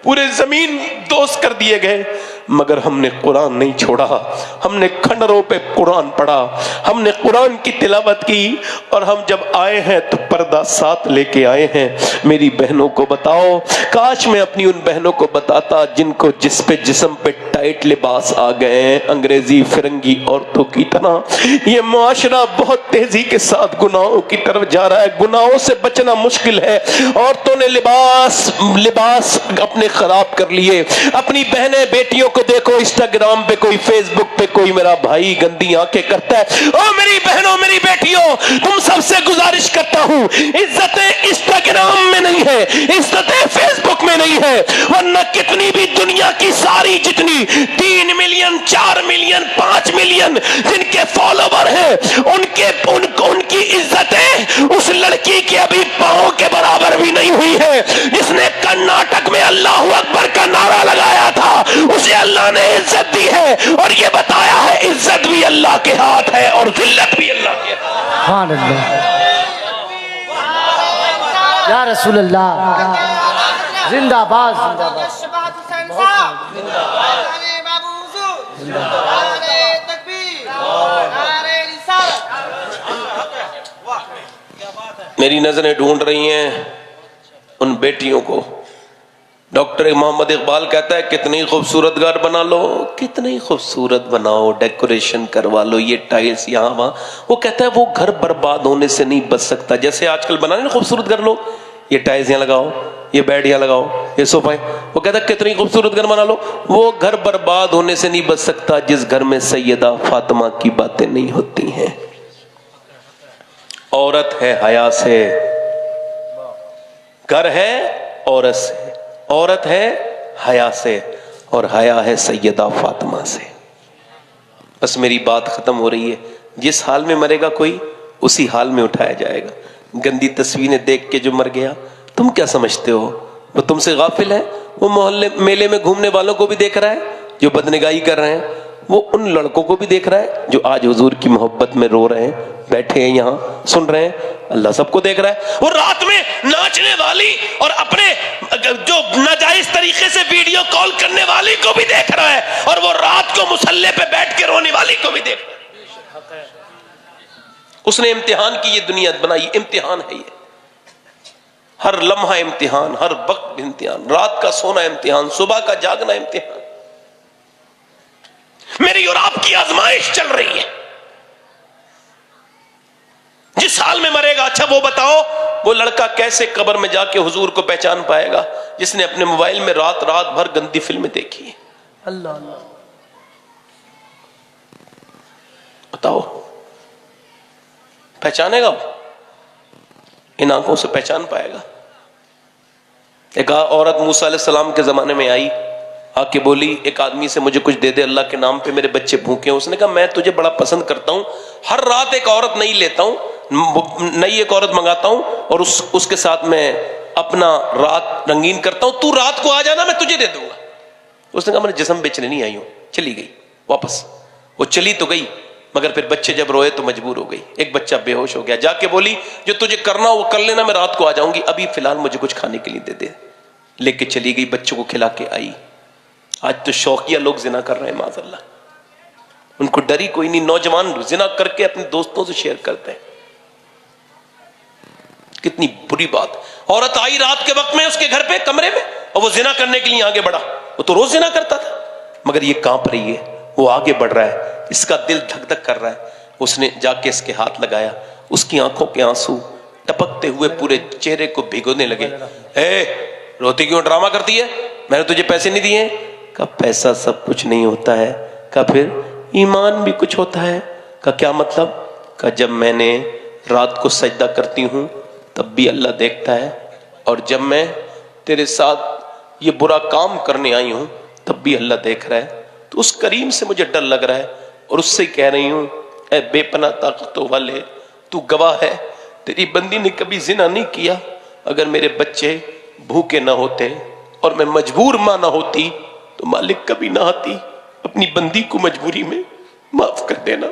پورے زمین دوست کر دیے گئے، مگر ہم نے قرآن نہیں چھوڑا، ہم نے کھنڈروں پہ قرآن پڑھا، ہم نے قرآن کی تلاوت کی، اور ہم جب آئے ہیں تو پردہ ساتھ لے کے آئے ہیں۔ میری بہنوں کو بتاؤ، کاش میں اپنی ان بہنوں کو بتاتا جن کو جس پہ جسم پہ ٹائٹ لباس آ گئے ہیں، انگریزی فرنگی عورتوں کی طرح۔ یہ معاشرہ بہت تیزی کے ساتھ گناہوں کی طرف جا رہا ہے، گناہوں سے بچنا مشکل ہے۔ عورتوں نے لباس اپنے خراب کر لیے۔ اپنی بہنیں بیٹیوں کو دیکھو، انسٹاگرام پہ کوئی، فیس بک پہ کوئی میرا بھائی گندی آنکھیں کرتا ہے۔ او میری بہنوں، میری بیٹیوں، تم سب سے گزارش کرتا ہوں، عزتیں انسٹاگرام میں نہیں ہے، عزتیں فیس بک میں نہیں ہے، ورنہ کتنی بھی دنیا کی ساری جتنی 3 ملین 4 ملین 5 ملین جن کے فالوور ہیں، ان کی عزتیں اس لڑکی کے ابھی پاؤں کے برابر بھی نہیں ہوئی ہے جس نے کرناٹک میں اللہ اکبر کا نعرہ لگایا تھا، اسے اللہ نے عزت دی ہے اور یہ بتایا ہے عزت بھی اللہ کے ہاتھ ہے اور ذلت بھی اللہ کے ہاتھ ہے. سبحان اللہ یا رسول اللہ. زندہ باد زندہ باد. میری نظریں ڈھونڈ رہی ہیں ان بیٹیوں کو. ڈاکٹر محمد اقبال کہتا ہے کتنی خوبصورت گھر بنا لو، کتنی خوبصورت بناؤ، ڈیکوریشن کروا لو، یہ ٹائلز یہاں وہاں، وہ کہتا ہے وہ گھر برباد ہونے سے نہیں بچ سکتا. جیسے آج کل بنانے خوبصورت گھر لوگ، یہ ٹائلز یہاں لگاؤ، یہ بیڈ یہاں لگاؤ، یہ صوفہ، وہ کہتا ہے کتنی خوبصورت گھر بنا لو، وہ گھر برباد ہونے سے نہیں بچ سکتا جس گھر میں سیدہ فاطمہ کی باتیں نہیں ہوتی ہیں. عورت ہے حیا سے، گھر ہے عورت سے، عورت ہے حیا سے، اور حیا ہے سیدہ فاطمہ سے. بس میری بات ختم ہو رہی ہے. جس حال میں مرے گا کوئی اسی حال میں اٹھایا جائے گا. گندی تصویریں دیکھ کے جو مر گیا تم کیا سمجھتے ہو وہ تم سے غافل ہے؟ وہ محلے میلے میں گھومنے والوں کو بھی دیکھ رہا ہے جو بدنگاہی کر رہے ہیں، وہ ان لڑکوں کو بھی دیکھ رہا ہے جو آج حضور کی محبت میں رو رہے ہیں، بیٹھے ہیں یہاں سن رہے ہیں. اللہ سب کو دیکھ رہا ہے. وہ رات میں ناچنے والی اور اپنے جو ناجائز طریقے سے ویڈیو کال کرنے والی کو بھی دیکھ رہا ہے، اور وہ رات کو مصلے پہ بیٹھ کے رونے والی کو بھی دیکھ رہا ہے. اس نے امتحان کی یہ دنیا بنائی، امتحان ہے یہ. ہر لمحہ امتحان، ہر وقت امتحان، رات کا سونا امتحان، صبح کا جاگنا امتحان. میری اور آپ کی آزمائش چل رہی ہے. جس حال میں مرے گا، اچھا وہ بتاؤ وہ لڑکا کیسے قبر میں جا کے حضور کو پہچان پائے گا جس نے اپنے موبائل میں رات بھر گندی فلمیں دیکھی ہیں؟ اللہ اللہ. بتاؤ پہچانے گا؟ ان آنکھوں سے پہچان پائے گا؟ ایک عورت موسیٰ علیہ السلام کے زمانے میں آئی، آ کے بولی ایک آدمی سے مجھے کچھ دے دے اللہ کے نام پہ، میرے بچے بھوکے ہیں. اس نے کہا میں تجھے بڑا پسند کرتا ہوں، ہر رات ایک عورت نئی لیتا ہوں، نئی ایک عورت منگاتا ہوں اور اس کے ساتھ میں اپنا رات رنگین کرتا ہوں، تو رات کو آ جانا میں تجھے دے دوں گا. اس نے کہا میں جسم بیچنے نہیں آئی ہوں. چلی گئی واپس. وہ چلی تو گئی مگر پھر بچے جب روئے تو مجبور ہو گئی. ایک بچہ بے ہوش ہو گیا، جا کے بولی جو تجھے کرنا وہ کر لینا، میں رات کو آ جاؤں گی، ابھی فی الحال مجھے کچھ کھانے کے لیے دے دے. لے کے چلی گئی، بچوں کو کھلا کے آئی. آج تو شوقیہ لوگ زنا کر رہے ہیں معاذ اللہ، ان کو ڈر ہی کوئی نہیں. نوجوان زنا کر کے اپنے دوستوں سے شیئر کرتے ہیں. کتنی بری بات. عورت آئی رات کے وقت میں اس کے گھر پہ کمرے میں اور وہ زنا کرنے کے لیے آگے بڑھا. وہ تو روز زنا کرتا تھا مگر یہ کانپ رہی ہے، وہ آگے بڑھ رہا ہے، اس کا دل دھک دھک کر رہا ہے. اس نے جا کے اس کے ہاتھ لگایا، اس کی آنکھوں کے آنسو ٹپکتے ہوئے پورے چہرے کو بھگونے لگے. اے روتی کیوں، ڈرامہ کرتی ہے، میں نے تجھے پیسے نہیں دیے؟ کہا پیسہ سب کچھ نہیں ہوتا ہے. کہا پھر ایمان بھی کچھ ہوتا ہے. کہا کیا مطلب؟ کہا جب میں نے رات کو سجدہ کرتی ہوں تب بھی اللہ دیکھتا ہے، اور جب میں تیرے ساتھ یہ برا کام کرنے آئی ہوں تب بھی اللہ دیکھ رہا ہے. تو اس کریم سے مجھے ڈر لگ رہا ہے اور اس سے کہہ رہی ہوں اے بے پناہ طاقتوں والے، تو گواہ ہے تیری بندی نے کبھی زنا نہیں کیا. اگر میرے بچے بھوکے نہ ہوتے اور میں مجبور ماں نہ ہوتی تو مالک کبھی نہ آتی. اپنی بندی کو مجبوری میں معاف کر دینا،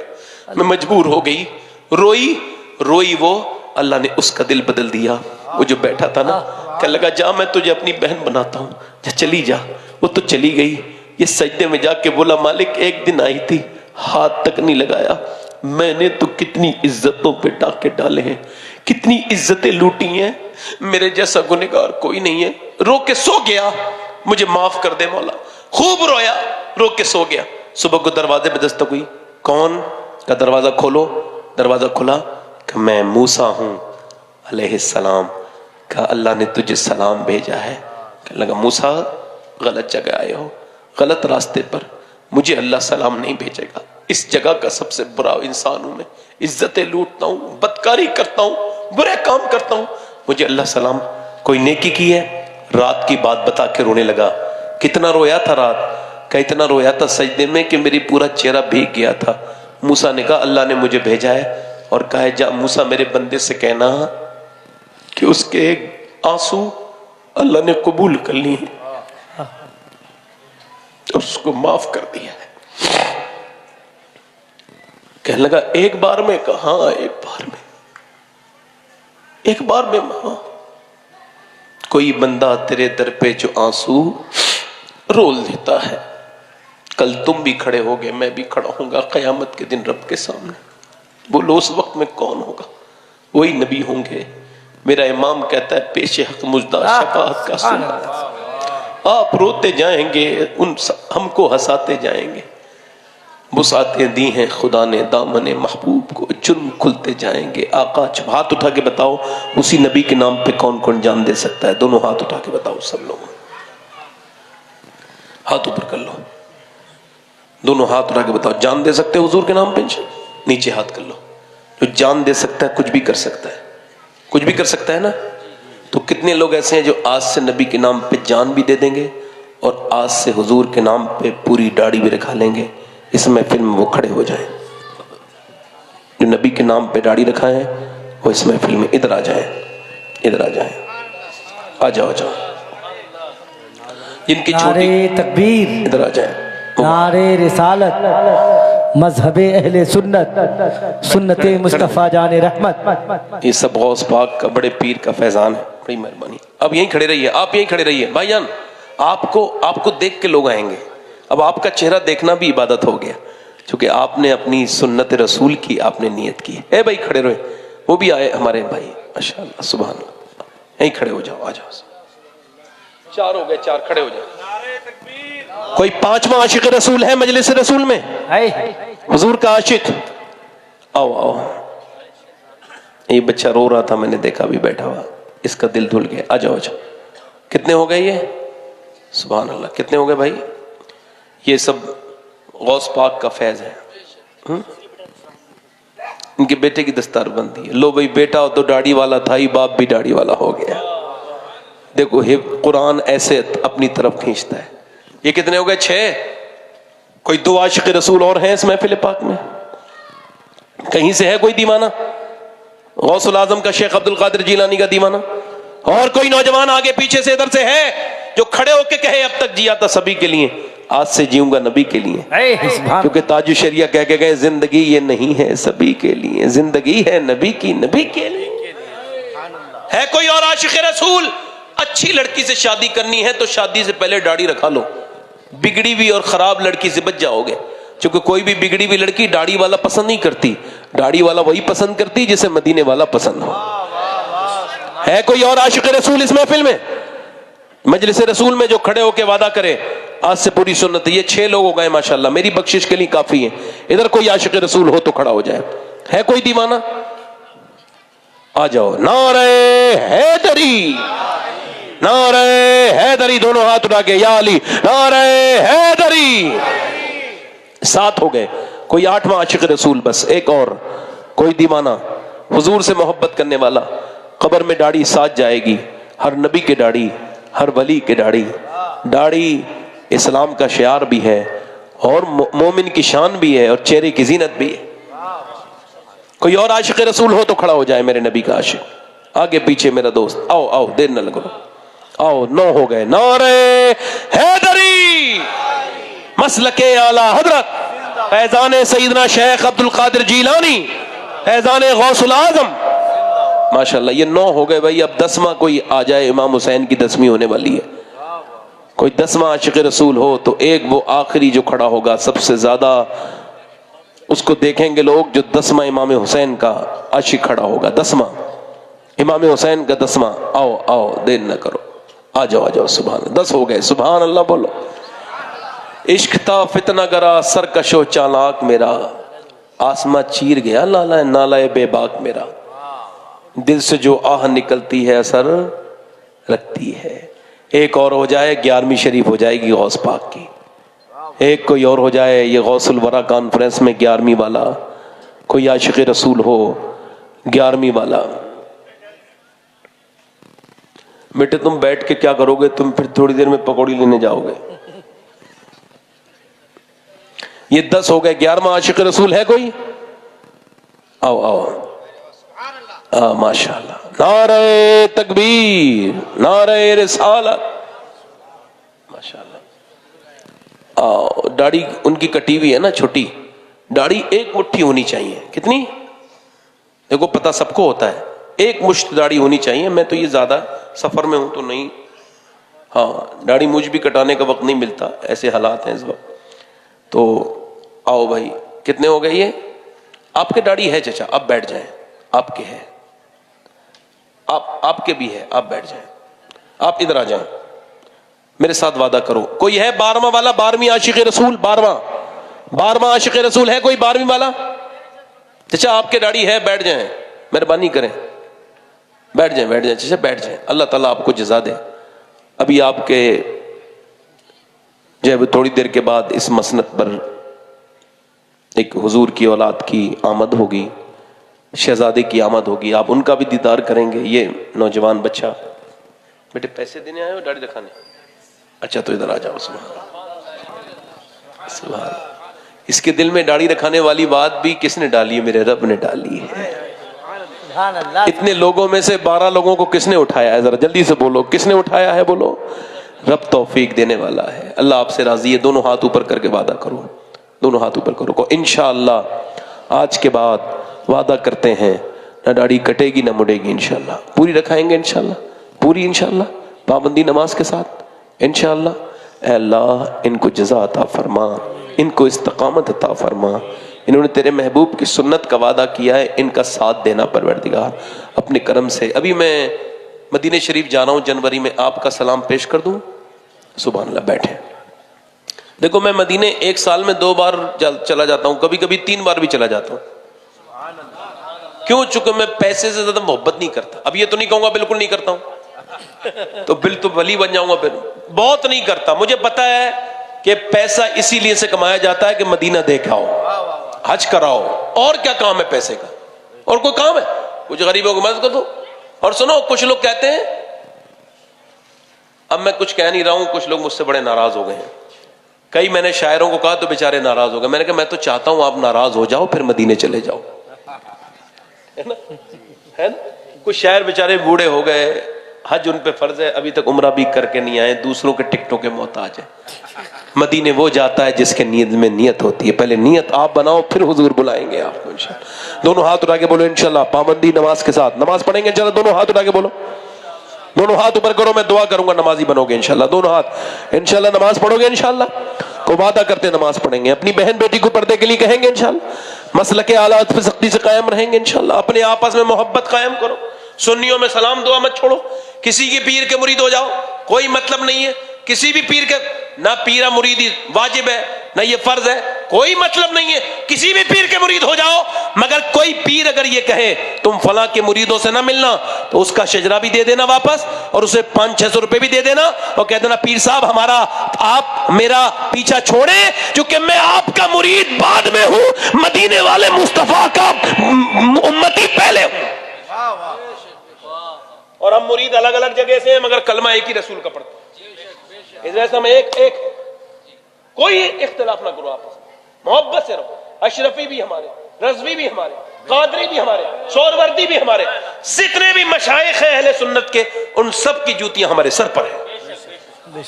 میں مجبور ہو گئی. روئی وہ، اللہ نے اس کا دل بدل دیا. وہ جو بیٹھا تھا نا کہ لگا جا میں تجھے اپنی بہن بناتا ہوں، جا چلی جا. وہ تو چلی گئی. یہ سجدے میں جا کے بولا مالک ایک دن آئی تھی، ہاتھ تک نہیں لگایا، میں نے تو کتنی عزتوں پہ ڈاکے ڈالے ہیں، کتنی عزتیں لوٹی ہیں، میرے جیسا گنہگار کوئی نہیں ہے. رو کے سو گیا، مجھے معاف کر دے مولا. خوب رویا، رو کے سو گیا. صبح کو دروازے پہ دستک ہوئی، کون؟ کا دروازہ کھولو. دروازہ کھلا کہ میں موسیٰ ہوں علیہ السلام. کہا اللہ نے تجھے سلام بھیجا ہے. کہنے لگا موسیٰ غلط جگہ آئے ہو، غلط راستے پر، مجھے اللہ سلام نہیں بھیجے گا. اس جگہ کا سب سے برا انسان ہوں میں، عزتیں لوٹتا ہوں، بدکاری کرتا ہوں، برے کام کرتا ہوں، مجھے اللہ سلام. کوئی نیکی کی ہے؟ رات کی بات بتا کے رونے لگا. کتنا رویا تھا رات؟ کہ اتنا رویا تھا سجدے میں کہ میری پورا چہرہ بھیگ گیا تھا. موسیٰ نے کہا اللہ نے مجھے بھیجا ہے اور کہا ہے جا موسیٰ میرے بندے سے کہنا کہ اس کے آنسو اللہ نے قبول کر لی ہیں. اب اس کو معاف کر دیا ہے. کہنے لگا ایک بار میں؟ کہا ہاں ایک بار میں ماں. کوئی بندہ تیرے در پہ جو آنسو رول دیتا ہے، کل تم بھی کھڑے ہوگے، میں بھی کھڑا ہوں گا قیامت کے دن رب کے سامنے. بولو اس وقت میں کون ہوگا؟ وہی نبی ہوں گے. میرا امام کہتا ہے پیش حق مجدہ شفاعت کا سن، آپ روتے جائیں گے، ہم کو ہنساتے جائیں گے. بساتیں دی ہیں خدا نے دامن محبوب کو، جرم کھلتے جائیں گے. آقا ہاتھ اٹھا کے بتاؤ اسی نبی کے نام پہ کون کون جان دے سکتا ہے؟ دونوں ہاتھ اٹھا کے بتاؤ. سب لوگ ہاتھ اوپر کر لو، دونوں ہاتھ اٹھا کے بتاؤ جان دے سکتے حضور کے نام پہ؟ نیچے ہاتھ کر لو. جو جان دے سکتا ہے کچھ بھی کر سکتا ہے، کچھ بھی کر سکتا ہے نا. تو کتنے لوگ ایسے ہیں جو آج سے نبی کے نام پہ جان بھی دے دیں گے اور آج سے حضور کے نام پہ پوری داڑھی بھی رکھا لیں گے؟ اس محفل میں وہ کھڑے ہو جائیں جو نبی کے نام پہ داڑھی رکھا ہے، وہ اس محفل میں ادھر آ جائیں، ادھر آ جائیں. آ جاؤ جن کی چھوٹی نعرے تکبیر، ادھر آ جائیں. نعرے رسالت، مذہب اہل سنت، سنت مصطفیٰ جان رحمت. یہ سب غوث پاک کا بڑے پیر کا فیضان ہے. بڑی مہربانی. اب یہیں کھڑے رہیے، آپ یہیں کھڑے رہیے بھائی جان. آپ کو دیکھ کے لوگ آئیں گے. اب آپ کا چہرہ دیکھنا بھی عبادت ہو گیا، چونکہ آپ نے اپنی سنت رسول کی آپ نے نیت کی. اے بھائی کھڑے رہے، وہ بھی آئے ہمارے بھائی ماشاءاللہ سبحان اللہ. یہیں کھڑے ہو جاؤ، آ جاؤ. چار ہو گئے، چار کھڑے ہو جاؤ. کوئی پانچواں عاشق رسول ہے مجلس رسول میں؟ حضور کا عاشق؟ آؤ آؤ. یہ بچہ رو رہا تھا، میں نے دیکھا بھی بیٹھا ہوا، اس کا دل دھل گیا. آ جاؤ. کتنے ہو گئے یہ؟ سبحان اللہ. کتنے ہو گئے بھائی؟ یہ سب غوث پاک کا فیض ہے. ان کے بیٹے کی دستار بندی ہے. لو بھائی بیٹا تو داڑھی والا تھا ہی، باپ بھی داڑھی والا ہو گیا. دیکھو قرآن ایسے اپنی طرف کھینچتا ہے. یہ کتنے ہو گئے؟ 6. کوئی 2 عاشق رسول اور ہیں اس محفل پاک میں؟ کہیں سے ہے کوئی دیوانہ؟ غوث العظم کا شیخ عبد القادر جیلانی کا دیوانہ؟ اور کوئی نوجوان آگے پیچھے سے ادھر سے ہے جو کھڑے ہو کے کہے اب تک جیا تھا سبھی کے لیے، آج سے جیوں گا نبی کے لیے؟ کیونکہ تاج الشریعہ کہہ کے گئے زندگی یہ نہیں ہے سبھی کے لیے، زندگی ہے نبی کی، نبی کے لیے. ہے کوئی اور عاشق رسول؟ اچھی لڑکی سے شادی کرنی ہے تو شادی سے پہلے داڑھی رکھا لو، بگڑی ہوئی اور خراب لڑکی سے بچ جاؤ گے. چونکہ کوئی بھی بگڑی ہوئی لڑکی داڑھی والا پسند نہیں کرتی، داڑھی والا وہی پسند کرتی جسے مدینے والا پسند ہو. ہے کوئی اور عاشق رسول اس محفل میں؟ مجلس رسول میں جو کھڑے ہو کے وعدہ کرے آج سے پوری سنت. یہ 6 لوگ ہو گئے ماشاءاللہ، میری بخشش کے لیے کافی ہے. ادھر کوئی عاشق رسول ہو تو کھڑا ہو جائے. ہے کوئی دیوانہ؟ آ جاؤ. نعرہ حیدری، نعرہ حیدری. دونوں ہاتھ اٹھا کے یا علی، نعرہ حیدری. 7 ہو گئے. کوئی 8واں عاشق رسول بس، ایک اور. کوئی دیوانہ حضور سے محبت کرنے والا. قبر میں داڑھی ساتھ جائے گی، ہر نبی کے داڑھی، ہر ولی کے داڑھی. داڑھی اسلام کا شعار بھی ہے اور مومن کی شان بھی ہے اور چہرے کی زینت بھی ہے. کوئی اور عاشق رسول ہو تو کھڑا ہو جائے میرے نبی کا عاشق. آگے پیچھے میرا دوست. آؤ آؤ، دیر نہ لگو. آؤ. 9 ہو گئے. نعرہ حیدری، مسلک اعلی حضرت، فیضان سیدنا شیخ عبد القادر جیلانی، فیضان غوث العظم. ماشاءاللہ یہ 9 ہو گئے بھائی. اب 10واں کوئی آ جائے. امام حسین کی 10ویں ہونے والی ہے. کوئی 10واں عاشق رسول ہو تو ایک وہ آخری جو کھڑا ہوگا سب سے زیادہ اس کو دیکھیں گے لوگ، جو 10واں امام حسین کا عاشق کھڑا ہوگا. 10واں امام حسین کا 10واں. آؤ آؤ، دیر نہ کرو. آ جاؤ آ جاؤ. سبحان اللہ. 10 ہو گئے. سبحان اللہ بولو. عشق تھا فتنہ گرا سرکش و چالاک میرا، آسماں چیر گیا لالا نالائے بے باک میرا. دل سے جو آہ نکلتی ہے اثر رکھتی ہے. ایک اور ہو جائے 11ویں شریف ہو جائے گی غوث پاک کی. ایک کوئی اور ہو جائے یہ غوث الورا کانفرنس میں 11ویں والا. کوئی عاشق رسول ہو 11ویں والا. بیٹے تم بیٹھ کے کیا کرو گے؟ تم پھر تھوڑی دیر میں پکوڑی لینے جاؤ گے. یہ 10 ہو گئے. 11واں عاشق رسول ہے کوئی؟ آؤ آؤ. ماشاء اللہ. نعرہ تکبیر، نعرہ رسالت. ماشاء اللہ. داڑھی ان کی کٹی ہوئی ہے نا چھوٹی داڑھی، ایک مٹھی ہونی چاہیے. کتنی؟ دیکھو پتہ سب کو ہوتا ہے، ایک مشت داڑھی ہونی چاہیے. میں تو یہ زیادہ سفر میں ہوں تو نہیں، ہاں داڑھی مجھ بھی کٹانے کا وقت نہیں ملتا، ایسے حالات ہیں اس وقت. تو آؤ بھائی، کتنے ہو گئے یہ؟ آپ کے داڑھی ہے چچا، آپ بیٹھ جائیں. آپ کے ہے، آپ کے بھی ہے، آپ بیٹھ جائیں. آپ ادھر آ جائیں، میرے ساتھ وعدہ کرو. کوئی ہے 12واں والا؟ 12ویں عاشق رسول، 12واں عاشق رسول ہے کوئی 12ویں والا؟ چچا آپ کے داڑھی ہے، بیٹھ جائیں، مہربانی کریں، بیٹھ جائیں چچا، بیٹھ جائیں. اللہ تعالیٰ آپ کو جزا دے. ابھی آپ کے جب تھوڑی دیر کے بعد اس مسند پر ایک حضور کی اولاد کی آمد ہوگی، شہزادے کی آمد ہوگی، آپ ان کا بھی دیدار کریں گے. یہ نوجوان بچہ، بیٹے پیسے دینے آئے ہو داڑھی دکھانے؟ اچھا تو ادھر آ جاؤ. سبحان اللہ. اس کے دل میں داڑھی رکھانے والی بات بھی کس نے ڈالی ہے؟ میرے رب نے ڈالی ہے. اتنے لوگوں میں سے 12 لوگوں کو کس نے اٹھایا ہے؟ ذرا جلدی سے بولو، کس نے اٹھایا ہے؟ بولو. رب توفیق دینے والا ہے. اللہ آپ سے راضی ہے. دونوں ہاتھ اوپر کر کے وعدہ کرو، دونوں ہاتھ اوپر کرو. انشاءاللہ آج کے بعد وعدہ کرتے ہیں نہ داڑھی کٹے گی نہ مڑے گی. انشاءاللہ پوری رکھائیں گے، انشاءاللہ پوری، انشاءاللہ پابندی نماز کے ساتھ انشاءاللہ. اے اللہ ان کو جزا عطا فرما، ان کو استقامت عطا فرما. انہوں نے تیرے محبوب کی سنت کا وعدہ کیا ہے، ان کا ساتھ دینا پروردگار اپنے کرم سے. ابھی میں مدینہ شریف جا رہا ہوں جنوری میں، آپ کا سلام پیش کر دوں؟ سبحان اللہ. بیٹھے. دیکھو میں مدینے 1 سال میں 2 بار چلا جاتا ہوں، کبھی کبھی 3 بار بھی چلا جاتا ہوں. کیوں؟ چونکہ میں پیسے سے زیادہ محبت نہیں کرتا. اب یہ تو نہیں کہوں گا بالکل نہیں کرتا ہوں، تو تو ولی بن جاؤں گا. پھر بہت نہیں کرتا. مجھے پتا ہے کہ پیسہ اسی لیے سے کمایا جاتا ہے کہ مدینہ دیکھ آؤ، حج کراؤ. اور کیا کام ہے پیسے کا؟ اور کوئی کام ہے؟ کچھ غریبوں کو مدد کر دو. اور سنو، کچھ لوگ کہتے ہیں، اب میں کچھ کہہ نہیں رہا ہوں، کچھ لوگ مجھ سے بڑے ناراض ہو گئے ہیں. کئی میں نے شاعروں کو کہا تو بیچارے ناراض ہو گئے. میں نے کہا میں تو چاہتا ہوں آپ ناراض ہو جاؤ پھر مدینے چلے جاؤ. ہے نا؟ کچھ شاعر بیچارے بوڑھے ہو گئے، حج ان پہ فرض ہے، ابھی تک عمرہ بھی کر کے نہیں آئے، دوسروں کے ٹکٹوں کے محتاج ہیں. مدینے وہ جاتا ہے جس کے نیت میں نیت ہوتی ہے. پہلے نیت آپ بناؤ، پھر حضور بلائیں گے آپ کو انشاءاللہ. دونوں ہاتھ اٹھا کے بولو انشاءاللہ پابندی نماز کے ساتھ. نماز پڑھیں گے انشاءاللہ. دونوں ہاتھ اٹھا کے بولو، دونوں ہاتھ اوپر کرو. میں دعا کروں گا نمازی بنو گے انشاءاللہ. دونوں ہاتھ. انشاءاللہ نماز پڑھو گے انشاءاللہ. کو وعدہ کرتے نماز پڑھیں گے. اپنی بہن بیٹی کو پردے کے لیے کہیں گے انشاءاللہ. مسلک اعلیٰ پہ سختی سے قائم رہیں گے انشاءاللہ. اپنے آپس میں محبت قائم کرو. سنیوں میں سلام دعا مت چھوڑو. کسی کے پیر کے مرید ہو جاؤ، کوئی مطلب نہیں ہے. کسی بھی پیر کے، نہ پیرا مریدی واجب ہے نہ یہ فرض ہے، کوئی مطلب نہیں ہے. کسی بھی پیر کے مرید ہو جاؤ، مگر کوئی پیر اگر یہ کہے تم فلاں کے مریدوں سے نہ ملنا، تو اس کا شجرہ بھی دے دینا واپس، اور اسے 500-600 روپے بھی دے دینا، اور کہہ دینا پیر صاحب ہمارا آپ میرا پیچھا چھوڑیں، کیونکہ میں آپ کا مرید بعد میں ہوں، مدینے والے مصطفیٰ کا امتی پہلے ہوں. اور ہم مرید الگ الگ جگہ سے ہیں مگر کلمہ ایک ہی رسول کا پڑھتے ہیں. اس وجہ سے ہم ایک کوئی اختلاف نہ کرو، آپس محبت سے رہو. اشرفی بھی ہمارے، رضوی بھی ہمارے، قادری بھی ہمارے، سہروردی بھی ہمارے، جتنے بھی مشائخ ہیں اہل سنت کے، ان سب کی جوتیاں ہمارے سر پر ہیں.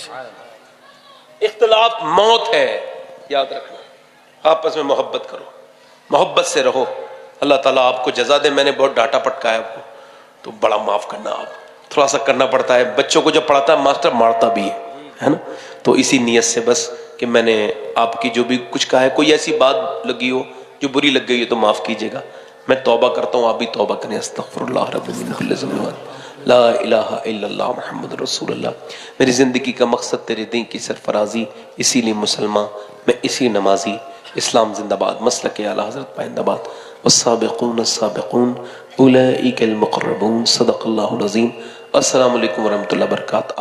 اختلاف موت ہے، یاد رکھنا. آپس میں محبت کرو، محبت سے رہو. اللہ تعالیٰ آپ کو جزا دے. میں نے بہت ڈانٹا پٹکایا آپ کو، تو بڑا معاف کرنا. آپ تھوڑا سا کرنا پڑتا ہے. بچوں کو جب پڑھاتا ہے ماسٹر مارتا بھی ہے نا. تو اسی نیت سے بس کہ میں نے آپ کی جو بھی کچھ کہا ہے، کوئی ایسی بات لگی ہو جو بری لگ گئی ہے تو معاف کیجیے گا. میں توبہ کرتا ہوں، آپ بھی توبہ کریں. استغفر اللہ رب من کل ذنب لا الہ الا اللہ محمد رسول اللہ. میری زندگی کا مقصد تیرے دین کی سرفرازی، اسی لیے مسلمان میں، اسی نمازی. اسلام زندہ باد. مسلک اعلیٰ حضرت پائندہ باد. والسابقون السابقون اولئک المقربون. صدق اللہ العظیم. السلام علیکم ورحمۃ اللہ وبرکاتہ.